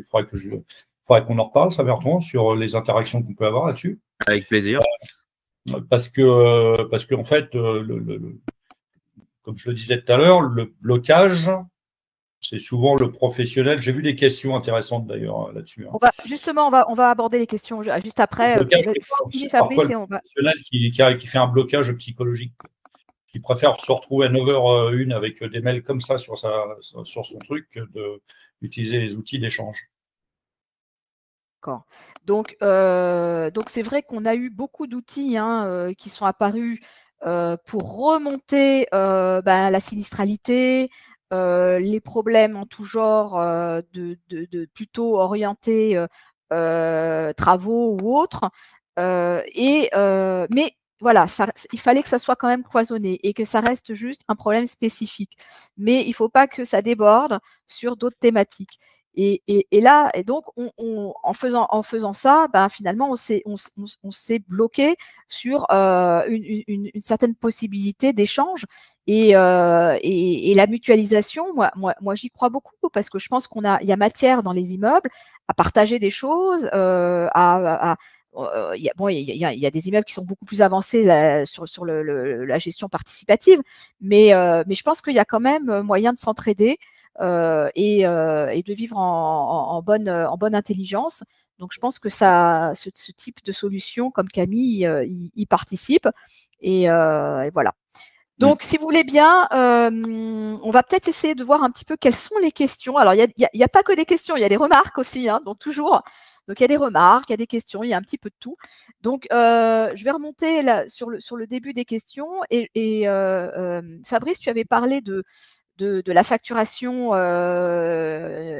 faudrait qu'on en reparle, ça, Bertrand, sur les interactions qu'on peut avoir là-dessus. Avec plaisir. Parce que en fait, comme je le disais tout à l'heure, le blocage, c'est souvent le professionnel. J'ai vu des questions intéressantes d'ailleurs là-dessus. On va aborder les questions juste après. C'est Fabrice et on va. Qui fait un blocage psychologique, qui préfère se retrouver à 9h01 avec des mails comme ça sur son truc que d'utiliser les outils d'échange. D'accord. Donc c'est vrai qu'on a eu beaucoup d'outils qui sont apparus pour remonter la sinistralité, les problèmes en tout genre de plutôt orientés travaux ou autres. Mais voilà, il fallait que ça soit quand même cloisonné et que ça reste juste un problème spécifique. Mais il ne faut pas que ça déborde sur d'autres thématiques. Et donc, en faisant ça, finalement, on s'est bloqué sur une certaine possibilité d'échange et la mutualisation. Moi, j'y crois beaucoup parce que je pense il y a matière dans les immeubles à partager des choses, il y a des immeubles qui sont beaucoup plus avancés sur la gestion participative, mais je pense qu'il y a quand même moyen de s'entraider et de vivre en bonne intelligence. Donc, je pense que ce type de solution, comme Camille, y participe. Et voilà. Donc, si vous voulez bien, on va peut-être essayer de voir un petit peu quelles sont les questions. Alors, il y a pas que des questions, il y a des remarques aussi, hein, donc toujours. Donc, il y a des remarques, il y a des questions, il y a un petit peu de tout. Donc, je vais remonter là, sur le début des questions. Et Fabrice, tu avais parlé de la facturation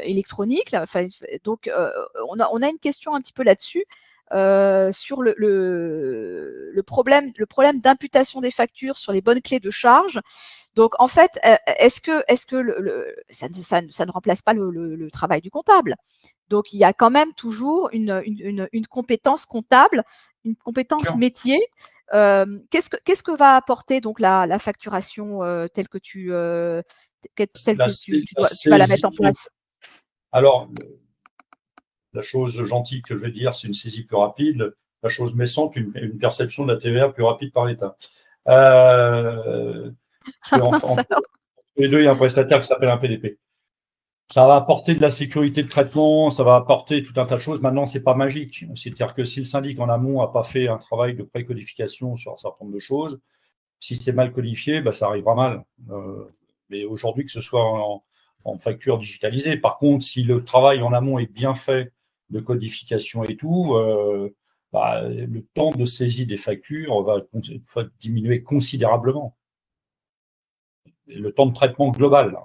électronique. Là. Enfin, donc, on a une question un petit peu là-dessus. Sur le problème d'imputation des factures sur les bonnes clés de charge. Donc, en fait, est-ce que ça ne remplace pas le travail du comptable? Donc, il y a quand même toujours une compétence comptable, une compétence métier. Qu'est-ce que va apporter donc la facturation telle que tu vas la mettre en place? Alors, la chose gentille que je vais dire, c'est une saisie plus rapide. La chose méchante, une perception de la TVA plus rapide par l'État. Entre les deux, il y a un prestataire qui s'appelle un PDP. Ça va apporter de la sécurité de traitement, ça va apporter tout un tas de choses. Maintenant, ce n'est pas magique. C'est-à-dire que si le syndic en amont n'a pas fait un travail de précodification sur un certain nombre de choses, si c'est mal codifié, ça arrivera mal. Mais aujourd'hui, que ce soit en facture digitalisée. Par contre, si le travail en amont est bien fait, de codification et tout, le temps de saisie des factures va diminuer considérablement. Le temps de traitement global.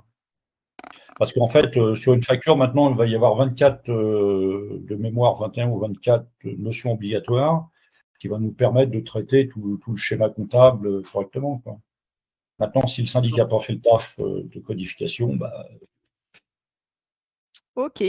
Parce qu'en fait, sur une facture, maintenant, il va y avoir 24 de mémoire, 21 ou 24 notions obligatoires qui vont nous permettre de traiter tout le schéma comptable correctement, quoi. Maintenant, si le syndic n'a pas fait le taf de codification, Ok.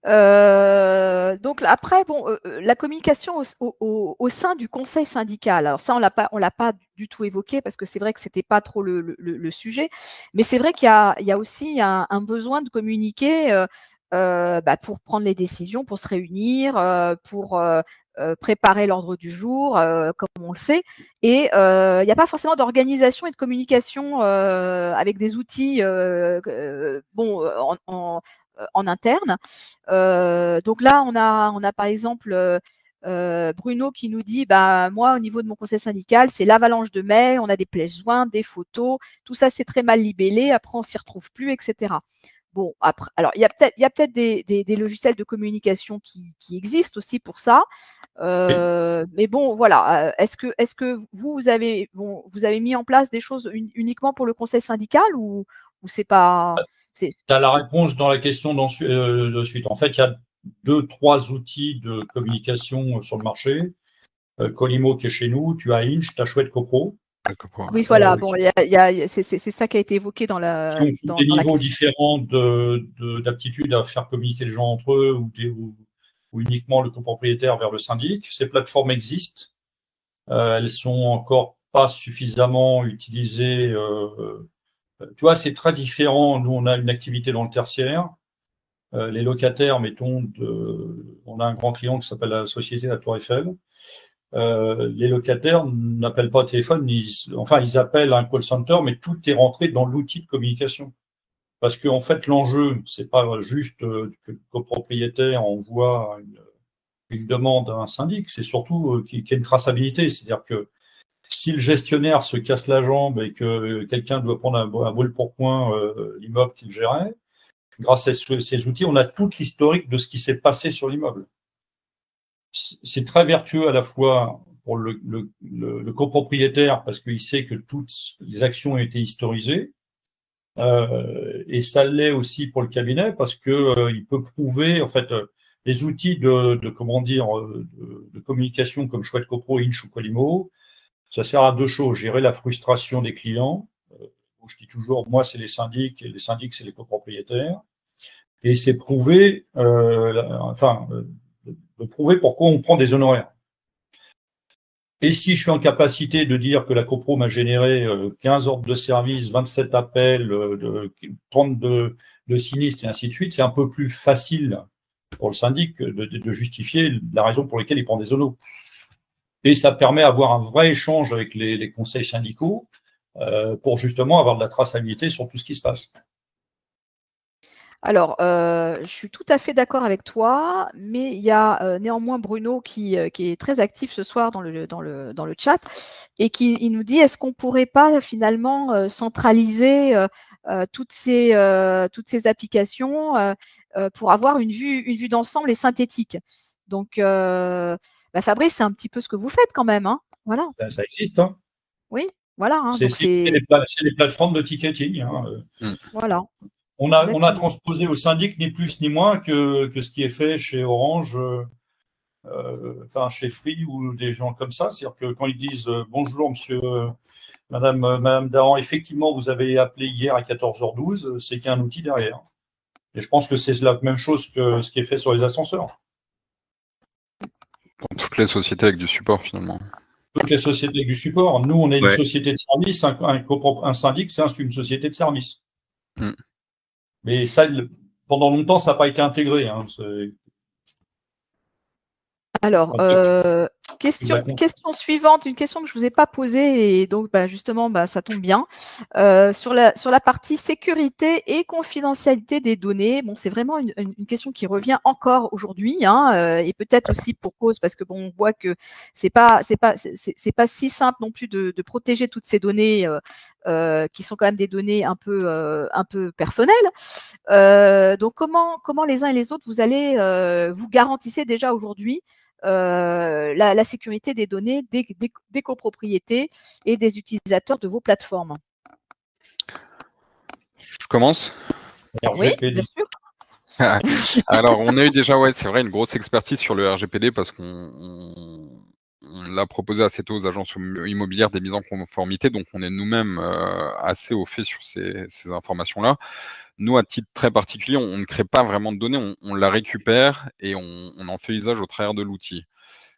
Donc après, bon, la communication au sein du conseil syndical. Alors ça, on l'a pas du tout évoqué parce que c'est vrai que c'était pas trop le sujet. Mais c'est vrai qu'il y a aussi un besoin de communiquer pour prendre les décisions, pour se réunir, pour préparer l'ordre du jour, comme on le sait. Et il n'y a pas forcément d'organisation et de communication avec des outils en interne. Donc là, on a par exemple Bruno qui nous dit moi, au niveau de mon conseil syndical, c'est l'avalanche de mails, on a des pièces jointes, des photos, tout ça, c'est très mal libellé, après, on s'y retrouve plus, etc. Bon, après, alors il y a peut-être des logiciels de communication qui existent aussi pour ça. Mais bon, voilà. Est-ce que vous avez mis en place des choses uniquement pour le conseil syndical ou c'est pas... Tu as la réponse dans la question de suite. En fait, il y a 2-3 outils de communication sur le marché. Colimo qui est chez nous, tu as Inch, tu as Chouette CoPro. Oui, voilà. Bon, c'est ça qui a été évoqué dans la. Dans des niveaux différents d'aptitude à faire communiquer les gens entre eux ou uniquement le copropriétaire vers le syndic. Ces plateformes existent. Elles sont encore pas suffisamment utilisées. Tu vois, c'est très différent. Nous, on a une activité dans le tertiaire. Les locataires, mettons, on a un grand client qui s'appelle la Société La Tour Eiffel. Les locataires n'appellent pas au téléphone, ils appellent un call center, mais tout est rentré dans l'outil de communication. Parce qu'en fait, l'enjeu, c'est pas juste que le copropriétaire envoie une demande à un syndic, c'est surtout qu'il y ait une traçabilité. C'est-à-dire que si le gestionnaire se casse la jambe et que quelqu'un doit prendre un brûle pour point l'immeuble qu'il gérait, grâce à ces outils, on a tout l'historique de ce qui s'est passé sur l'immeuble. C'est très vertueux à la fois pour le copropriétaire parce qu'il sait que toutes les actions ont été historisées, et ça l'est aussi pour le cabinet parce que il peut prouver, en fait, les outils de communication comme Chouette CoPro, Inch ou Colimo, ça sert à 2 choses: gérer la frustration des clients. Je dis toujours, moi, c'est les syndics, et les syndics, c'est les copropriétaires. Et c'est prouver, de prouver pourquoi on prend des honoraires. Et si je suis en capacité de dire que la copro m'a généré 15 ordres de service, 27 appels, 32 de sinistres et ainsi de suite, c'est un peu plus facile pour le syndic de justifier la raison pour laquelle il prend des zonos. Et ça permet d'avoir un vrai échange avec les conseils syndicaux pour justement avoir de la traçabilité sur tout ce qui se passe. Alors, je suis tout à fait d'accord avec toi, mais il y a néanmoins Bruno qui est très actif ce soir dans le chat et il nous dit est-ce qu'on ne pourrait pas finalement centraliser toutes ces applications pour avoir une vue d'ensemble et synthétique. Donc, Fabrice, c'est un petit peu ce que vous faites quand même. Hein, voilà. Ça existe. Hein. Oui, voilà. Hein, c'est les plateformes de ticketing. Hein. Voilà. On a transposé au syndic ni plus ni moins que ce qui est fait chez Orange, chez Free ou des gens comme ça. C'est-à-dire que quand ils disent bonjour, monsieur, madame Dahan, effectivement, vous avez appelé hier à 14h12, c'est qu'il y a un outil derrière. Et je pense que c'est la même chose que ce qui est fait sur les ascenseurs. Dans toutes les sociétés avec du support, finalement. Toutes les sociétés avec du support. Nous, on est une société de service. Un syndic, c'est une société de service. Mais ça, pendant longtemps, ça n'a pas été intégré. Hein. Alors, question suivante, une question que je ne vous ai pas posée et donc justement, ça tombe bien. Sur la partie sécurité et confidentialité des données, bon, c'est vraiment une question qui revient encore aujourd'hui, hein, et peut-être aussi pour cause parce que bon, on voit que c'est pas si simple non plus de protéger toutes ces données qui sont quand même des données un peu personnelles. Donc comment les uns et les autres vous allez vous garantissez déjà aujourd'hui la sécurité des données des copropriétés et des utilisateurs de vos plateformes? Je commence? Oui, bien sûr. Alors, on a eu déjà, c'est vrai, une grosse expertise sur le RGPD parce qu'on l'a proposé assez tôt aux agences immobilières des mises en conformité, donc on est nous-mêmes assez au fait sur ces informations-là. Nous, à titre très particulier, on ne crée pas vraiment de données, on la récupère et on en fait usage au travers de l'outil.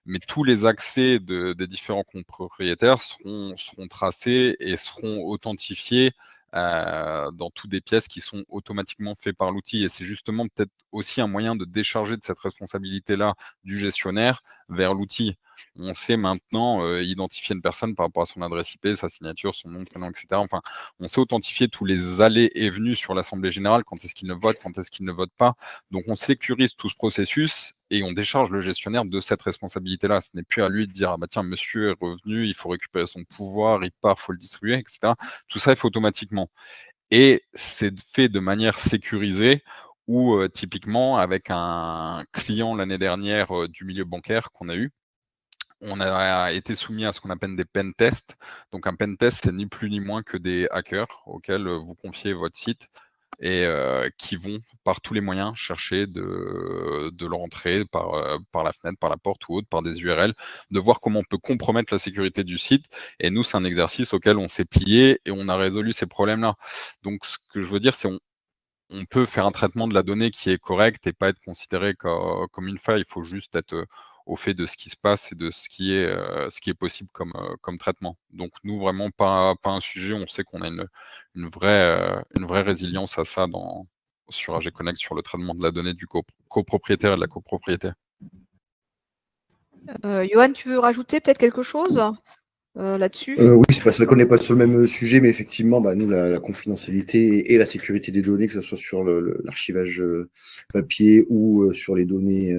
Mais tous les accès des différents copropriétaires seront tracés et seront authentifiés dans toutes des pièces qui sont automatiquement faites par l'outil. Et c'est justement peut-être aussi un moyen de décharger de cette responsabilité-là du gestionnaire vers l'outil. On sait maintenant identifier une personne par rapport à son adresse IP, sa signature, son nom, prénom, etc. Enfin, on sait authentifier tous les allées et venues sur l'Assemblée générale, quand est-ce qu'il ne vote, quand est-ce qu'il ne vote pas. Donc, on sécurise tout ce processus et on décharge le gestionnaire de cette responsabilité-là. Ce n'est plus à lui de dire, ah bah tiens, monsieur est revenu, il faut récupérer son pouvoir, il part, il faut le distribuer, etc. Tout ça est fait automatiquement. Et c'est fait de manière sécurisée ou typiquement avec un client l'année dernière du milieu bancaire qu'on a eu, on a été soumis à ce qu'on appelle des pen tests. Donc un pen test, c'est ni plus ni moins que des hackers auxquels vous confiez votre site et qui vont par tous les moyens chercher de l'entrée par la fenêtre, par la porte ou autre, par des URL, de voir comment on peut compromettre la sécurité du site. Et nous, c'est un exercice auquel on s'est plié et on a résolu ces problèmes-là. Donc ce que je veux dire, c'est on peut faire un traitement de la donnée qui est correct et pas être considéré comme une faille. Il faut juste être au fait de ce qui se passe et de ce qui est possible comme traitement. Donc nous, vraiment pas un sujet. On sait qu'on a une vraie résilience à ça sur AG Connect, sur le traitement de la donnée du copropriétaire et de la copropriété. Johan, tu veux rajouter peut-être quelque chose là-dessus? Oui, c'est vrai qu'on n'est pas sur le même sujet, mais effectivement, nous, la confidentialité et la sécurité des données, que ce soit sur l'archivage papier ou sur les données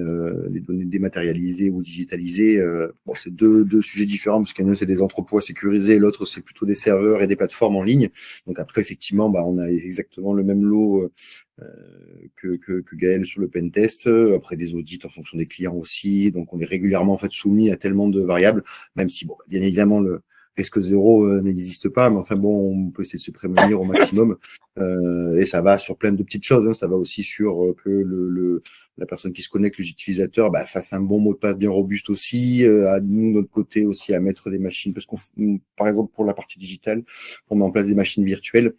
dématérialisées ou digitalisées, c'est deux sujets différents, parce qu'un, c'est des entrepôts à sécuriser, l'autre, c'est plutôt des serveurs et des plateformes en ligne. Donc après, effectivement, on a exactement le même lot que Gaël sur le pentest, après des audits en fonction des clients aussi, donc on est régulièrement en fait soumis à tellement de variables, même si bien évidemment le risque zéro n'existe pas, mais enfin on peut essayer de se prémunir au maximum, et ça va sur plein de petites choses, hein. Ça va aussi sur que la personne qui se connecte, les utilisateurs, fasse un bon mot de passe bien robuste aussi, à nous, de notre côté aussi, à mettre des machines, parce qu'on, par exemple, pour la partie digitale, on met en place des machines virtuelles,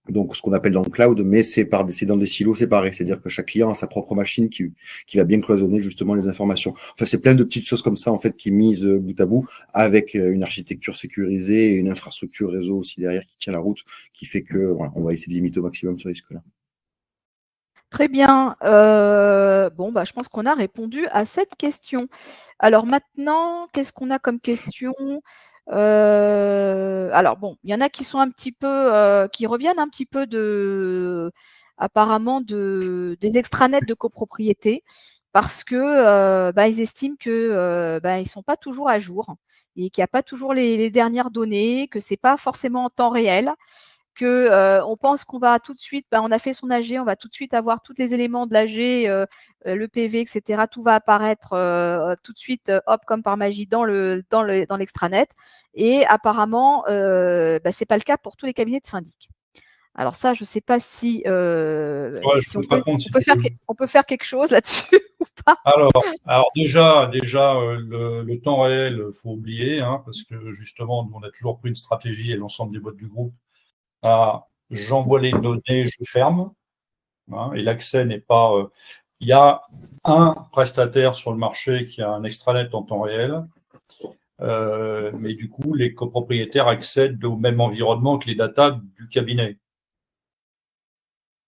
donc ce qu'on appelle dans le cloud, mais c'est dans des silos séparés, c'est-à-dire que chaque client a sa propre machine qui va bien cloisonner justement les informations. Enfin, c'est plein de petites choses comme ça en fait qui misent bout à bout, avec une architecture sécurisée et une infrastructure réseau aussi derrière qui tient la route, qui fait que on va essayer de limiter au maximum ce risque-là. Très bien. Bon, bah, je pense qu'on a répondu à cette question. Alors maintenant, qu'est-ce qu'on a comme question? Alors bon, il y en a qui sont un petit peu, qui reviennent un petit peu apparemment des extranets de copropriété parce que bah, ils estiment que bah, ils sont pas toujours à jour et qu'il n'y a pas toujours les dernières données, que c'est pas forcément en temps réel. On pense qu'on va tout de suite, ben, on a fait son AG, on va tout de suite avoir tous les éléments de l'AG, le PV, etc. Tout va apparaître tout de suite, hop, comme par magie dans l'extranet. Et apparemment, ben, ce n'est pas le cas pour tous les cabinets de syndic. Alors ça, je ne sais pas si on peut faire quelque chose là-dessus ou pas. Alors déjà le temps réel, il faut oublier, hein, parce que justement, nous, on a toujours pris une stratégie et l'ensemble des boîtes du groupe. J'envoie les données, je ferme, hein, et l'accès n'est pas. Il y a un prestataire sur le marché qui a un extranet en temps réel, mais du coup, les copropriétaires accèdent au même environnement que les datas du cabinet.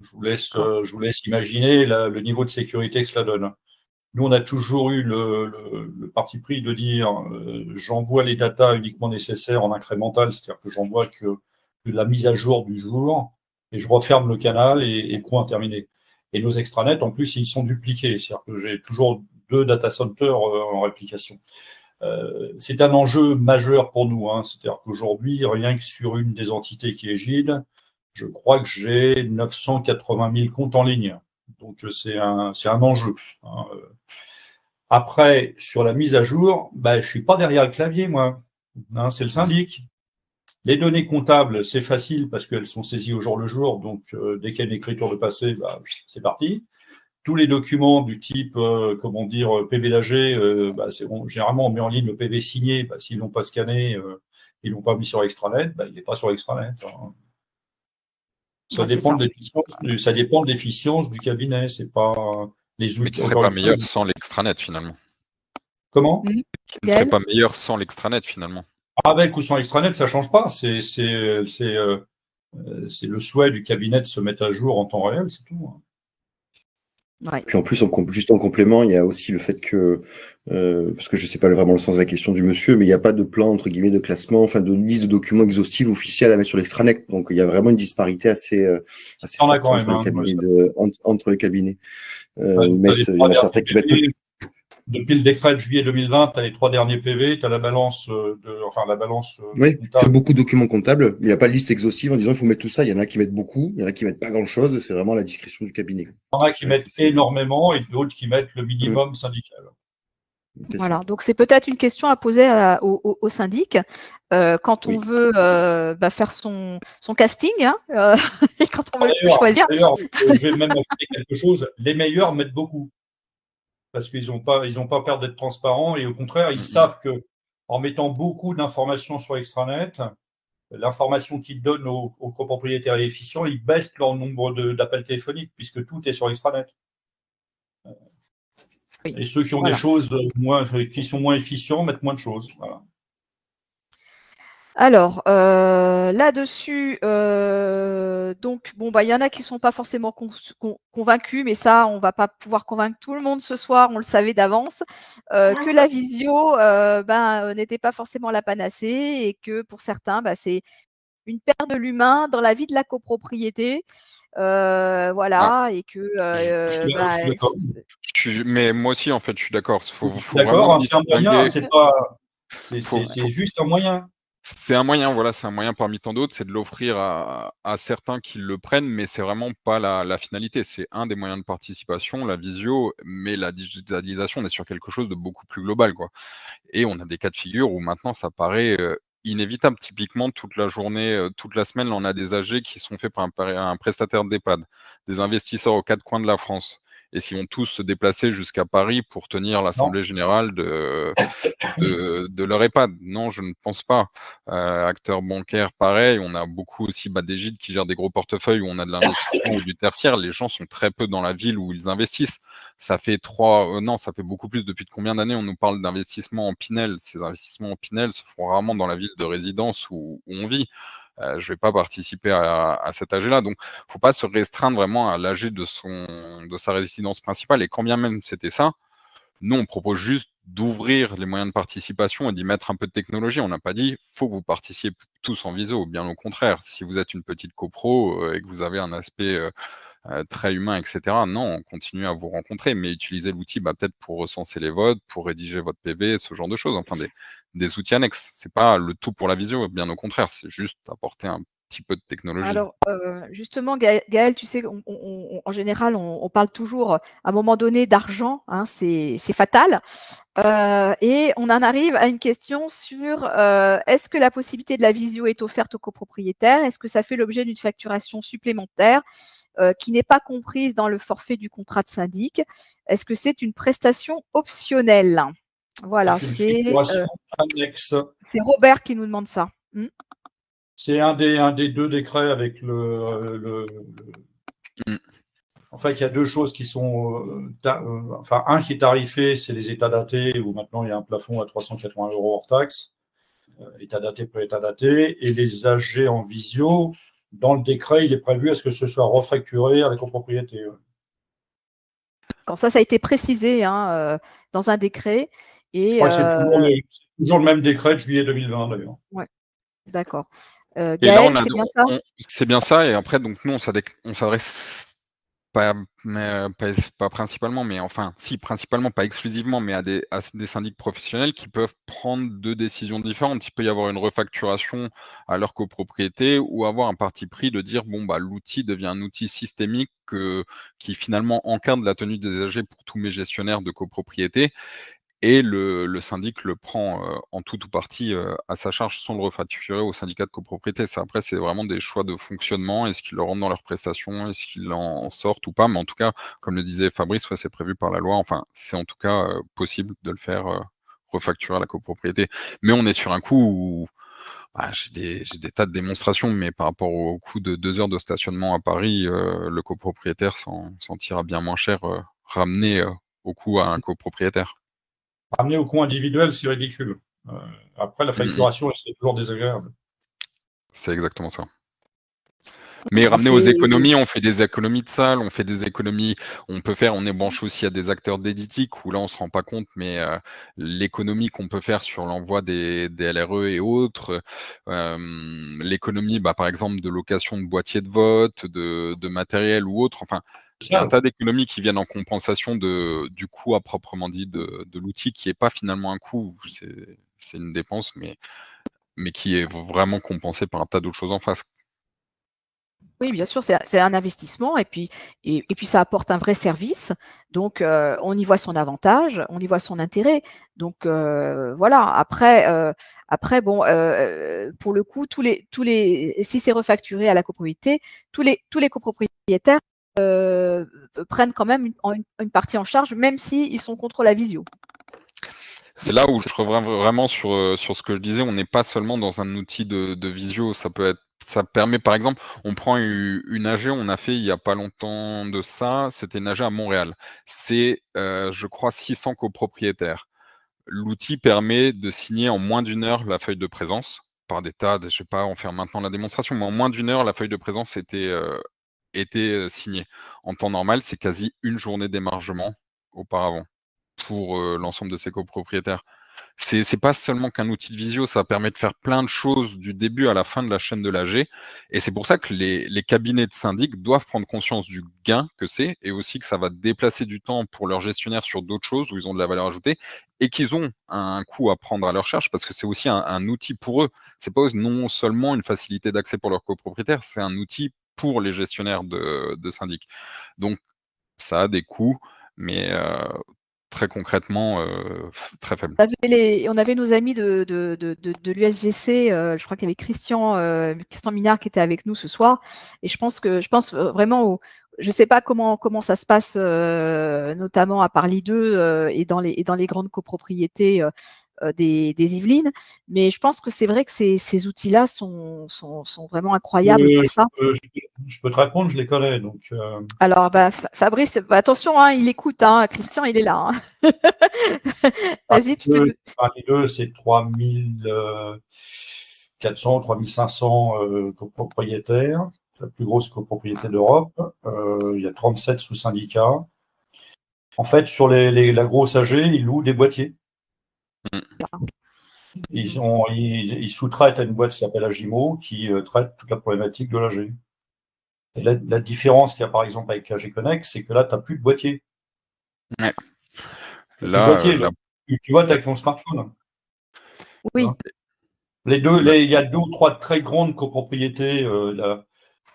Je vous laisse imaginer le niveau de sécurité que cela donne. Nous, on a toujours eu le parti pris de dire j'envoie les datas uniquement nécessaires en incrémental, c'est-à-dire que j'envoie que la mise à jour du jour et je referme le canal et point terminé. Et nos extranets, en plus, ils sont dupliqués, c'est-à-dire que j'ai toujours 2 data centers en réplication. C'est un enjeu majeur pour nous, hein, c'est-à-dire qu'aujourd'hui, rien que sur une des entités qui est Gilles, je crois que j'ai 980 000 comptes en ligne. Donc, c'est un enjeu. Hein. Après, sur la mise à jour, bah, je ne suis pas derrière le clavier, moi. Hein, c'est le syndic. Les données comptables, c'est facile parce qu'elles sont saisies au jour le jour. Donc, dès qu'il y a une écriture de passé, bah, c'est parti. Tous les documents du type, PV d'AG, bah, c'est bon. Généralement, on met en ligne le PV signé. Bah, s'ils ne l'ont pas scanné, ils ne l'ont pas mis sur extranet, bah, il n'est pas sur extranet. Hein. Ça dépend de l'efficience du cabinet. C'est pas les outils. Mais qui ne serait pas meilleur sans l'extranet finalement. Comment? Qui ne serait pas meilleur sans l'extranet finalement. Avec ou sans extranet, ça ne change pas. C'est le souhait du cabinet de se mettre à jour en temps réel, c'est tout. Ouais. Puis en plus, juste en complément, il y a aussi le fait que, parce que je ne sais pas vraiment le sens de la question du monsieur, mais il n'y a pas de plan, entre guillemets, de classement, enfin de liste de documents exhaustifs officiels à mettre sur l'extranet. Donc il y a vraiment une disparité assez forte entre les cabinets. Il y en a certains qui mettent... Depuis le décret de juillet 2020, tu as les 3 derniers PV, tu as la balance oui, c'est beaucoup de documents comptables. Il n'y a pas de liste exhaustive en disant il faut mettre tout ça. Il y en a qui mettent beaucoup, il y en a qui mettent pas grand-chose. C'est vraiment la discrétion du cabinet. Il y en a qui mettent énormément et d'autres qui mettent le minimum syndical. Voilà, donc c'est peut-être une question à poser au syndic quand on veut faire son casting hein, et quand on veut choisir. D'ailleurs, je vais même ajouter quelque chose. Les meilleurs mettent beaucoup. Parce qu'ils n'ont pas peur d'être transparents et au contraire, ils savent que en mettant beaucoup d'informations sur extranet, l'information qu'ils donnent aux copropriétaires et efficients, ils baissent leur nombre d'appels téléphoniques puisque tout est sur extranet. Oui. Et ceux qui ont des choses qui sont moins efficients mettent moins de choses. Voilà. Alors, là-dessus, donc, bon, bah, il y en a qui ne sont pas forcément convaincus, mais ça, on ne va pas pouvoir convaincre tout le monde ce soir, on le savait d'avance, que la visio n'était pas forcément la panacée et que pour certains, c'est une perte de l'humain dans la vie de la copropriété. Voilà, et que. Mais moi aussi, en fait, je suis d'accord. Faut d'accord, c'est un moyen, c'est juste un moyen. C'est un moyen, voilà, c'est un moyen parmi tant d'autres, c'est de l'offrir à certains qui le prennent, mais c'est vraiment pas la finalité. C'est un des moyens de participation, la visio, mais la digitalisation, on est sur quelque chose de beaucoup plus global, quoi. Et on a des cas de figure où maintenant ça paraît inévitable. Typiquement, toute la journée, toute la semaine, on a des AG qui sont faits par un prestataire d'EHPAD, des investisseurs aux 4 coins de la France. Et qui vont tous se déplacer jusqu'à Paris pour tenir l'assemblée générale de leur EHPAD. Non, je ne pense pas. Acteurs bancaires, pareil. On a beaucoup aussi des gîtes qui gèrent des gros portefeuilles où on a de l'investissement ou du tertiaire. Les gens sont très peu dans la ville où ils investissent. Ça fait ça fait beaucoup plus. Depuis combien d'années on nous parle d'investissement en Pinel? Ces investissements en Pinel se font rarement dans la ville de résidence où on vit. je vais pas participer à cet AG-là. Donc, faut pas se restreindre vraiment à l'AG de sa résidence principale. Et quand bien même c'était ça, nous, on propose juste d'ouvrir les moyens de participation et d'y mettre un peu de technologie. On n'a pas dit faut que vous participiez tous en visio, bien au contraire. Si vous êtes une petite copro et que vous avez un aspect très humain, etc., non, on continue à vous rencontrer, mais utilisez l'outil peut-être pour recenser les votes, pour rédiger votre PV, ce genre de choses, enfin des outils annexes. C'est pas le tout pour la visio, bien au contraire, c'est juste apporter un petit peu de technologie. Alors, justement, Gaël, tu sais, en général, on parle toujours, à un moment donné, d'argent, hein, c'est fatal. Et on en arrive à une question sur est-ce que la possibilité de la visio est offerte aux copropriétaires? Est-ce que ça fait l'objet d'une facturation supplémentaire qui n'est pas comprise dans le forfait du contrat de syndic? Est-ce que c'est une prestation optionnelle? Voilà, c'est Robert qui nous demande ça. C'est un des deux décrets avec En fait, il y a deux choses qui sont. Enfin, un qui est tarifé, c'est les états datés, où maintenant il y a un plafond à 380 € hors taxe, état daté, pré-état daté, et les AG en visio. Dans le décret, il est prévu à ce que ce soit refacturé à la copropriété. Quand ça a été précisé hein, dans un décret. Et c'est toujours le même décret de juillet 2020, d'ailleurs. Ouais, d'accord. Gaël, c'est bien ça? C'est bien ça. Et après, donc nous, on s'adresse pas principalement, mais enfin, si, principalement, pas exclusivement, mais à des syndics professionnels qui peuvent prendre deux décisions différentes. Il peut y avoir une refacturation à leur copropriété ou avoir un parti pris de dire, bon, l'outil devient un outil systémique qui finalement encadre la tenue des AG pour tous mes gestionnaires de copropriété. Et le syndic le prend en tout ou partie à sa charge sans le refacturer au syndicat de copropriété. Après, c'est vraiment des choix de fonctionnement. Est-ce qu'ils le rentrent dans leurs prestations? Est-ce qu'ils en sortent ou pas? Mais en tout cas, comme le disait Fabrice, c'est prévu par la loi. Enfin, c'est en tout cas possible de le faire refacturer à la copropriété. Mais on est sur un coût où j'ai des tas de démonstrations, mais par rapport au coût de 2 heures de stationnement à Paris, le copropriétaire s'en tirera bien moins cher ramené au coût à un copropriétaire. Ramener au coût individuel, c'est ridicule. Après, la facturation, c'est toujours désagréable. C'est exactement ça. Mais ramener aux économies, on fait des économies de salles, on fait des économies, on est branché aussi à des acteurs d'éditique où là on se rend pas compte, mais l'économie qu'on peut faire sur l'envoi des LRE et autres, l'économie par exemple de location de boîtiers de vote, de matériel ou autre, enfin il y a un tas d'économies qui viennent en compensation du coût à proprement dit de l'outil qui est pas finalement un coût, c'est une dépense, mais qui est vraiment compensé par un tas d'autres choses en face. Oui, bien sûr, c'est un investissement et puis ça apporte un vrai service. Donc, on y voit son avantage, on y voit son intérêt. Donc, voilà. Après, bon, pour le coup, si c'est refacturé à la copropriété, tous les copropriétaires prennent quand même une partie en charge, même s'ils sont contre la visio. C'est là où je reviens vraiment sur ce que je disais. On n'est pas seulement dans un outil de visio. Ça permet, par exemple, on prend une AG, on a fait il n'y a pas longtemps de ça, c'était une AG à Montréal. C'est, je crois, 600 copropriétaires. L'outil permet de signer en moins d'1 heure la feuille de présence par des tas, je ne vais pas en faire maintenant la démonstration, mais en moins d'1 heure, la feuille de présence était signée. En temps normal, c'est quasi une journée d'émargement auparavant pour l'ensemble de ces copropriétaires. C'est pas seulement qu'un outil de visio, ça permet de faire plein de choses du début à la fin de la chaîne de l'AG. Et c'est pour ça que les cabinets de syndic doivent prendre conscience du gain que c'est et aussi que ça va déplacer du temps pour leurs gestionnaires sur d'autres choses où ils ont de la valeur ajoutée et qu'ils ont un coût à prendre à leur charge parce que c'est aussi un outil pour eux. C'est pas non seulement une facilité d'accès pour leurs copropriétaires, c'est un outil pour les gestionnaires de syndic. Donc, ça a des coûts, mais très concrètement, très faible. On avait nos amis de l'USGC, je crois qu'il y avait Christian Minard qui était avec nous ce soir, et je pense vraiment je ne sais pas comment ça se passe, notamment à Paris 2 et dans les grandes copropriétés des Yvelines, mais je pense que c'est vrai que ces outils-là sont vraiment incroyables pour ça. Je peux te répondre, je les connais. Donc, Alors, Fabrice, attention, hein, il écoute, hein, Christian, il est là. Hein. Vas-y, tu peux. Paris 2, c'est 3000. 400, 3500 copropriétaires, la plus grosse copropriété d'Europe. Il y a 37 sous-syndicats. En fait, sur la grosse AG, ils louent des boîtiers. Ils sous-traitent à une boîte qui s'appelle Agimo, qui traite toute la problématique de l'AG. Et la différence qu'il y a par exemple avec AG Connect, c'est que là, tu n'as plus de boîtier. Ouais. Là, tu vois, tu as avec ton smartphone. Oui. Il y a 2 ou 3 très grandes copropriétés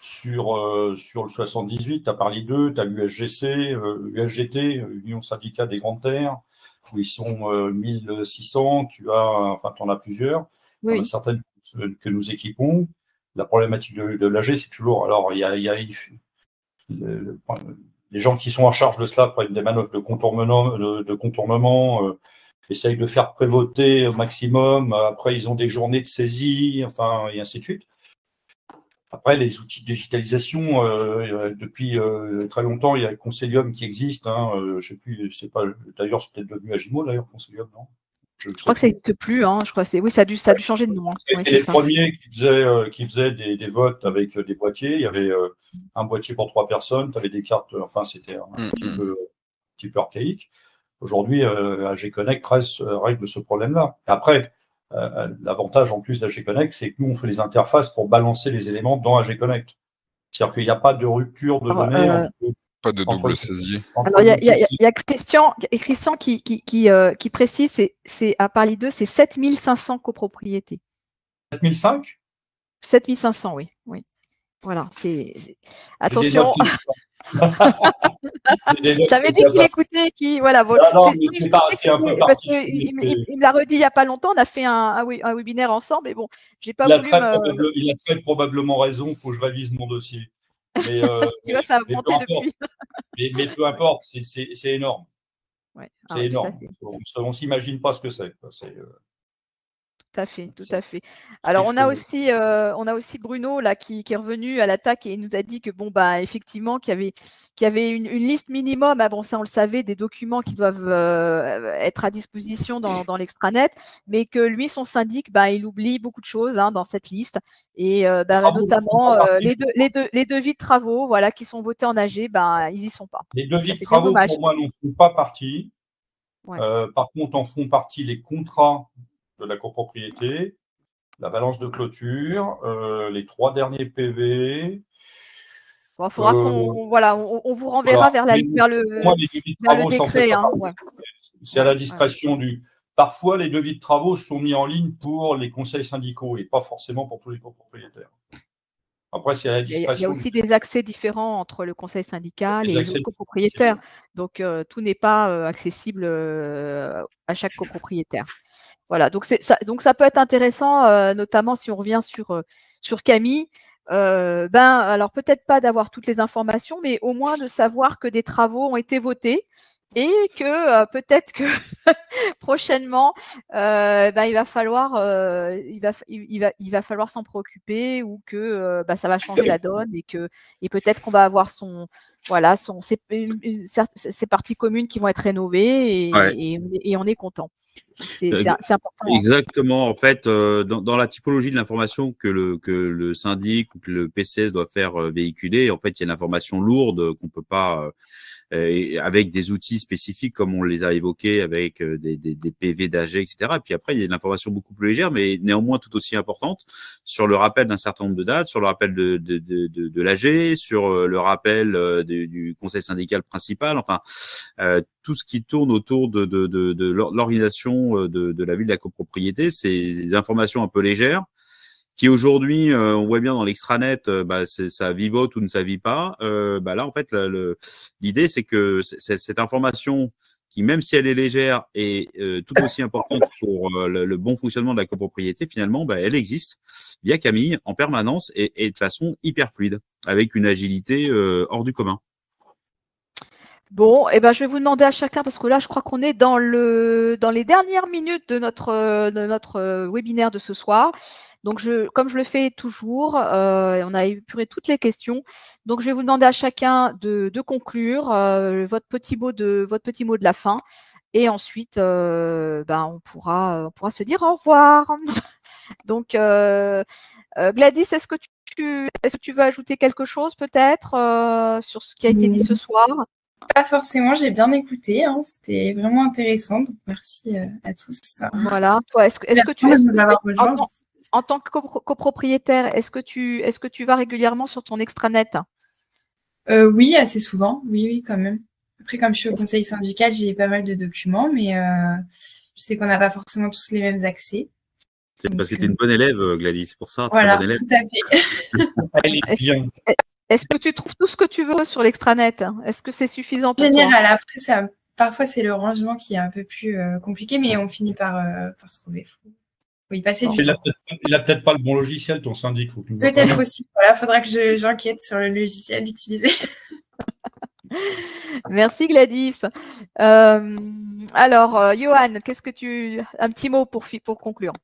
sur le 78. Tu as parlé d'eux, tu as l'USGC, USGT, Union Syndicat des Grandes Terres, où ils sont 1600. Tu en as plusieurs. Oui. Il y en a certaines que nous équipons. La problématique de l'AG, c'est toujours. Alors, il y a les gens qui sont en charge de cela prennent des manœuvres de contournement, essayent de faire prévoter au maximum. Après, ils ont des journées de saisie, enfin, et ainsi de suite. Après, les outils de digitalisation, depuis très longtemps, il y a le Concellium qui existe. Je ne sais plus, d'ailleurs, c'est peut-être devenu Agimo, d'ailleurs, Concellium, non? Je crois que ça n'existe plus. Je crois que oui, ça a dû changer de nom. C'était les premiers qui faisaient des votes avec des boîtiers. Il y avait un boîtier pour 3 personnes. Tu avais des cartes. Enfin, c'était un petit peu archaïque. Aujourd'hui, AG Connect règle ce problème-là. Après, l'avantage en plus d'AG Connect, c'est que nous, on fait les interfaces pour balancer les éléments dans AG Connect. C'est-à-dire qu'il n'y a pas de rupture de données. Pas de double saisie. Alors, il y a Christian qui précise, c'est à Paris 2, c'est 7500 copropriétés. 7005 7500, oui. Voilà, attention. Je t'avais dit qu'il écoutait, voilà. Parce qu'il me l'a redit il n'y a pas longtemps. On a fait un webinaire ensemble, mais bon, j'ai pas voulu. Il a très probablement raison. Il faut que je révise mon dossier. Mais, tu vois, ça a augmenté depuis. mais peu importe, c'est énorme. Ouais. C'est énorme. On ne s'imagine pas ce que c'est. Tout à fait. Alors on a aussi Bruno là qui est revenu à l'attaque et nous a dit que effectivement qu'il y avait une liste minimum, ça on le savait, des documents qui doivent être à disposition dans l'extranet, mais que lui son syndic il oublie beaucoup de choses dans cette liste et notamment les devis de travaux qui sont votés en AG, ils y sont pas. Les devis de travaux pour moi n'en font pas partie. Ouais. Par contre en font partie les contrats de la copropriété, la balance de clôture, les 3 derniers PV. Il faudra on vous renverra vers le décret. C'est à la discrétion du. Parfois, les devis de travaux sont mis en ligne pour les conseils syndicaux et pas forcément pour tous les copropriétaires. Après, c'est à la discrétion. Il y a aussi des accès différents entre le conseil syndical et les autres copropriétaires. Donc, tout n'est pas accessible à chaque copropriétaire. Voilà, donc ça peut être intéressant, notamment si on revient sur Camille. Alors peut-être pas d'avoir toutes les informations, mais au moins de savoir que des travaux ont été votés et que peut-être que prochainement, il va falloir s'en préoccuper ou que ça va changer la donne et peut-être qu'on va avoir ces parties communes qui vont être rénovées et on est content. C'est important. Exactement. En fait, dans la typologie de l'information que le syndic ou que le PCS doit faire véhiculer, en fait, il y a une information lourde qu'on peut pas avec des outils spécifiques comme on les a évoqués avec des PV d'AG, etc. Et puis après, il y a une information beaucoup plus légère, mais néanmoins tout aussi importante sur le rappel d'un certain nombre de dates, sur le rappel de l'AG, sur le rappel du conseil syndical principal, enfin tout ce qui tourne autour de l'organisation de la vie de la copropriété, c'est des informations un peu légères qui aujourd'hui, on voit bien dans l'extranet, ça vivote ou ne ça vit pas. Là, en fait, l'idée, c'est que cette information, qui même si elle est légère, est tout aussi importante pour le bon fonctionnement de la copropriété, finalement, elle existe via Camille en permanence et de façon hyper fluide, avec une agilité hors du commun. Bon, je vais vous demander à chacun, parce que là, je crois qu'on est dans les dernières minutes de notre webinaire de ce soir. Donc, comme je le fais toujours, on a épuré toutes les questions. Donc, je vais vous demander à chacun de conclure votre petit mot de la fin. Et ensuite, on pourra se dire au revoir. Donc, Gladys, est-ce que tu veux ajouter quelque chose peut-être sur ce qui a été dit ce soir? Pas forcément, j'ai bien écouté, hein, c'était vraiment intéressant, donc merci à tous. Voilà, toi, est-ce que tu en tant que copropriétaire, est-ce que tu vas régulièrement sur ton extranet? Oui, assez souvent, oui, quand même. Après, comme je suis au conseil syndical, j'ai pas mal de documents, mais je sais qu'on n'a pas forcément tous les mêmes accès. C'est parce que tu es une bonne élève, Gladys, pour ça. Voilà, très bonne élève. tout à fait. Elle est bien. Est-ce que tu trouves tout ce que tu veux sur l'extranet? Est-ce que c'est suffisant pour En toi? général, après, parfois c'est le rangement qui est un peu plus compliqué, mais on finit par se trouver. Faut y passer du temps. Il n'a peut-être pas le bon logiciel, ton syndic. Peut-être aussi. Voilà, faudra que j'enquête sur le logiciel utilisé. Merci Gladys. Alors, Johan, un petit mot pour conclure?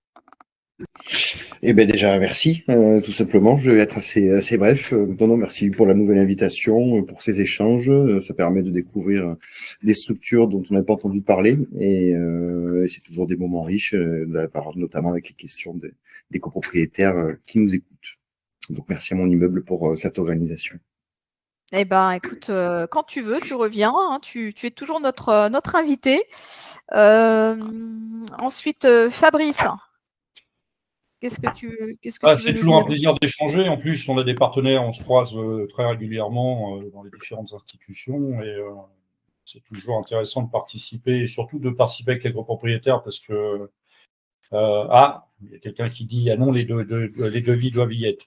Eh bien déjà, merci, tout simplement. Je vais être assez bref. Non, merci pour la nouvelle invitation, pour ces échanges. Ça permet de découvrir des structures dont on n'a pas entendu parler. Et c'est toujours des moments riches, notamment avec les questions des copropriétaires qui nous écoutent. Donc merci à mon immeuble pour cette organisation. Eh ben, écoute, quand tu veux, tu reviens. Hein, tu es toujours notre invité. Ensuite, Fabrice. C'est toujours un plaisir d'échanger. En plus, on a des partenaires, on se croise très régulièrement dans les différentes institutions et c'est toujours intéressant de participer et surtout de participer avec les copropriétaires parce que il y a quelqu'un qui dit ah non, les devis doivent y être.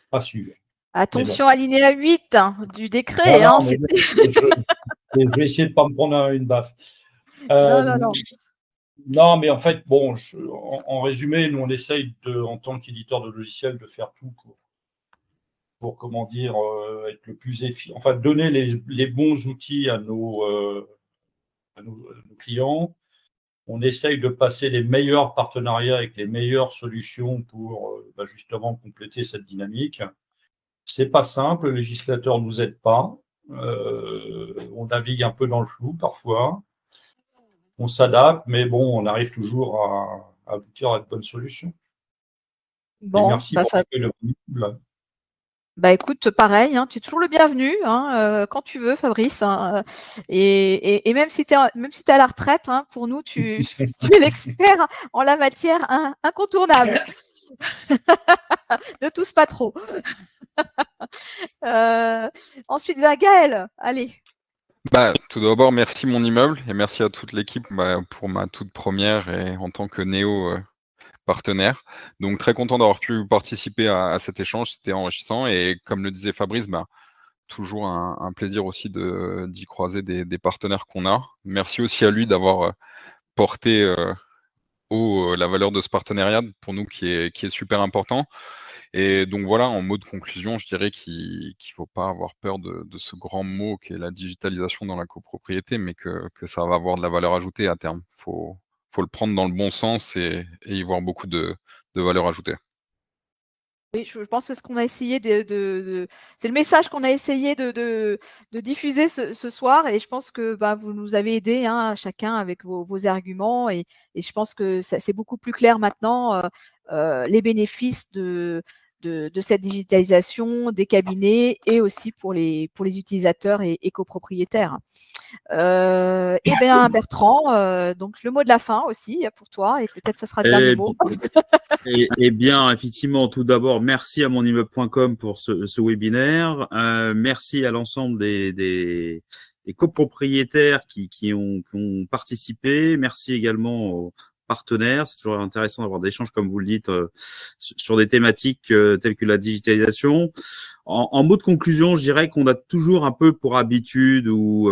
Pas sûr. Attention, alinéa 8 du décret. Je vais essayer de ne pas me prendre une baffe. Non. Non, mais en fait, bon, en résumé, nous, on essaye, en tant qu'éditeur de logiciels, de faire tout pour comment dire, être le plus efficace, enfin, donner les bons outils à nos clients. On essaye de passer les meilleurs partenariats avec les meilleures solutions pour justement compléter cette dynamique. C'est pas simple, le législateur ne nous aide pas. On navigue un peu dans le flou parfois. On s'adapte, mais bon, on arrive toujours à aboutir à de bonnes solutions. Bon, merci pour l'accueil. Bah écoute, pareil, hein, tu es toujours le bienvenu quand tu veux, Fabrice. Hein, et même si tu es à la retraite, hein, pour nous, tu es l'expert en la matière incontournable. Ne tousse pas trop. Ensuite, Gaël, allez. Tout d'abord, merci mon immeuble et merci à toute l'équipe pour ma toute première et en tant que néo partenaire. Donc très content d'avoir pu participer à cet échange, c'était enrichissant et comme le disait Fabrice, toujours un plaisir aussi d'y croiser des partenaires qu'on a. Merci aussi à lui d'avoir porté haut la valeur de ce partenariat pour nous qui est super important. Et donc voilà, en mot de conclusion, je dirais qu'il ne faut pas avoir peur de ce grand mot qui est la digitalisation dans la copropriété, mais que ça va avoir de la valeur ajoutée à terme. Faut le prendre dans le bon sens et y voir beaucoup de valeur ajoutée. Oui, je pense que ce qu'on a essayé c'est le message qu'on a essayé de diffuser ce soir et je pense que vous nous avez aidés chacun avec vos arguments et je pense que c'est beaucoup plus clair maintenant les bénéfices de cette digitalisation des cabinets et aussi pour les utilisateurs et copropriétaires. Eh bien, Bertrand, donc le mot de la fin aussi pour toi et peut-être ça sera le dernier mot. Eh bien, effectivement, tout d'abord, merci à monimmeuble.com pour ce webinaire. Merci à l'ensemble des copropriétaires qui ont participé. Merci également aux partenaires. C'est toujours intéressant d'avoir des échanges, comme vous le dites, sur des thématiques telles que la digitalisation. En mot de conclusion, je dirais qu'on a toujours un peu pour habitude ou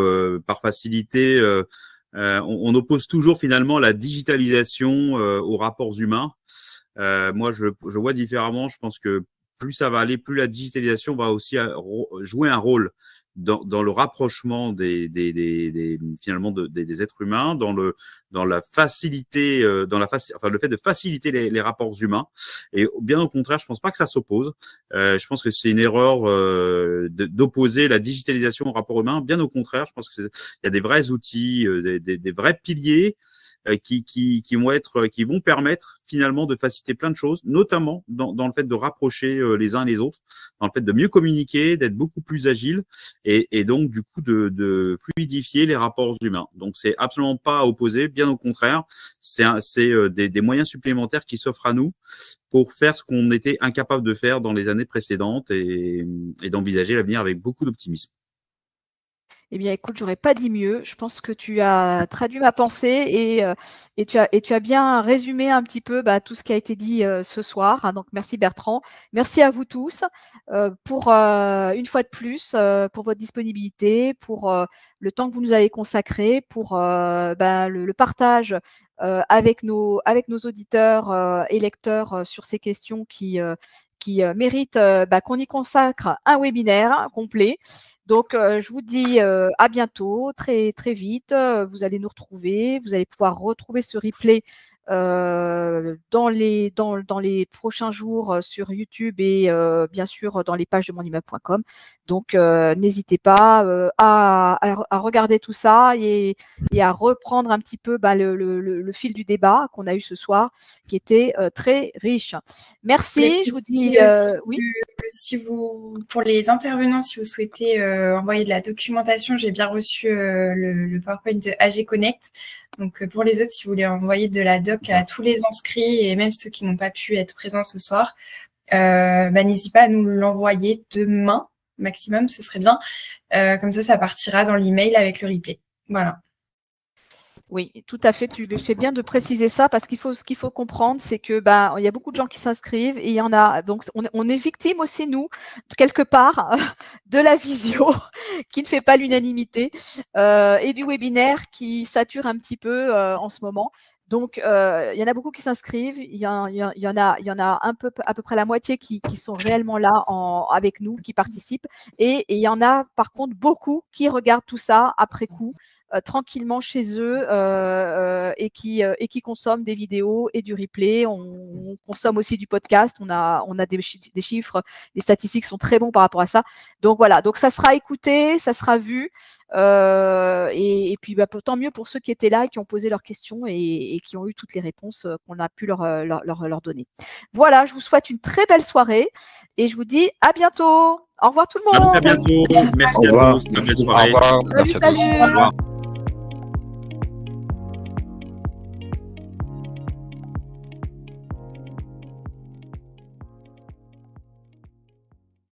par facilité, on oppose toujours finalement la digitalisation aux rapports humains. Moi, je vois différemment. Je pense que plus ça va aller, plus la digitalisation va aussi jouer un rôle dans le rapprochement finalement des êtres humains, dans la facilité, le fait de faciliter les rapports humains. Et bien au contraire, je pense pas que ça s'oppose. Je pense que c'est une erreur d'opposer la digitalisation au rapport humain. Bien au contraire, je pense que il y a des vrais outils, des vrais piliers qui vont permettre finalement de faciliter plein de choses, notamment dans le fait de rapprocher les uns et les autres, dans le fait de mieux communiquer, d'être beaucoup plus agile et donc du coup de fluidifier les rapports humains. Donc c'est absolument pas à opposer, bien au contraire, c'est des moyens supplémentaires qui s'offrent à nous pour faire ce qu'on était incapable de faire dans les années précédentes et d'envisager l'avenir avec beaucoup d'optimisme. Eh bien, écoute, j'aurais pas dit mieux. Je pense que tu as traduit ma pensée et tu as bien résumé un petit peu tout ce qui a été dit ce soir. Hein. Donc, merci Bertrand. Merci à vous tous pour une fois de plus pour votre disponibilité, pour le temps que vous nous avez consacré, pour le partage avec nos auditeurs et lecteurs sur ces questions qui méritent qu'on y consacre un webinaire complet. Donc, je vous dis à bientôt, très, très vite. Vous allez nous retrouver. Vous allez pouvoir retrouver ce replay dans les prochains jours sur YouTube et bien sûr dans les pages de monimmeuble.com. Donc, n'hésitez pas à regarder tout ça et à reprendre un petit peu le fil du débat qu'on a eu ce soir, qui était très riche. Merci. Je vous dis oui. Pour les intervenants, si vous souhaitez envoyer de la documentation, j'ai bien reçu le PowerPoint de AG Connect. Donc, pour les autres, si vous voulez envoyer de la doc à tous les inscrits et même ceux qui n'ont pas pu être présents ce soir, n'hésitez pas à nous l'envoyer demain maximum, ce serait bien. Comme ça partira dans l'email avec le replay. Voilà. Oui, tout à fait. Tu fais bien de préciser ça parce ce qu'il faut comprendre, c'est que il y a beaucoup de gens qui s'inscrivent et il y en a. Donc, on est victime aussi nous quelque part de la visio qui ne fait pas l'unanimité et du webinaire qui sature un petit peu en ce moment. Donc, il y en a beaucoup qui s'inscrivent. Il y en a à peu près la moitié qui sont réellement là avec nous, qui participent. Et il y en a par contre beaucoup qui regardent tout ça après coup. Tranquillement chez eux et qui consomment des vidéos et du replay. On consomme aussi du podcast. On a des chiffres, les statistiques sont très bons par rapport à ça. Donc voilà, donc ça sera écouté, ça sera vu. Et puis tant mieux pour ceux qui étaient là et qui ont posé leurs questions et qui ont eu toutes les réponses qu'on a pu leur donner. Voilà, je vous souhaite une très belle soirée et je vous dis à bientôt. Au revoir tout le monde. À bientôt. Merci à tous. Belle soirée. Au revoir. Merci à tous. Salut. Au revoir.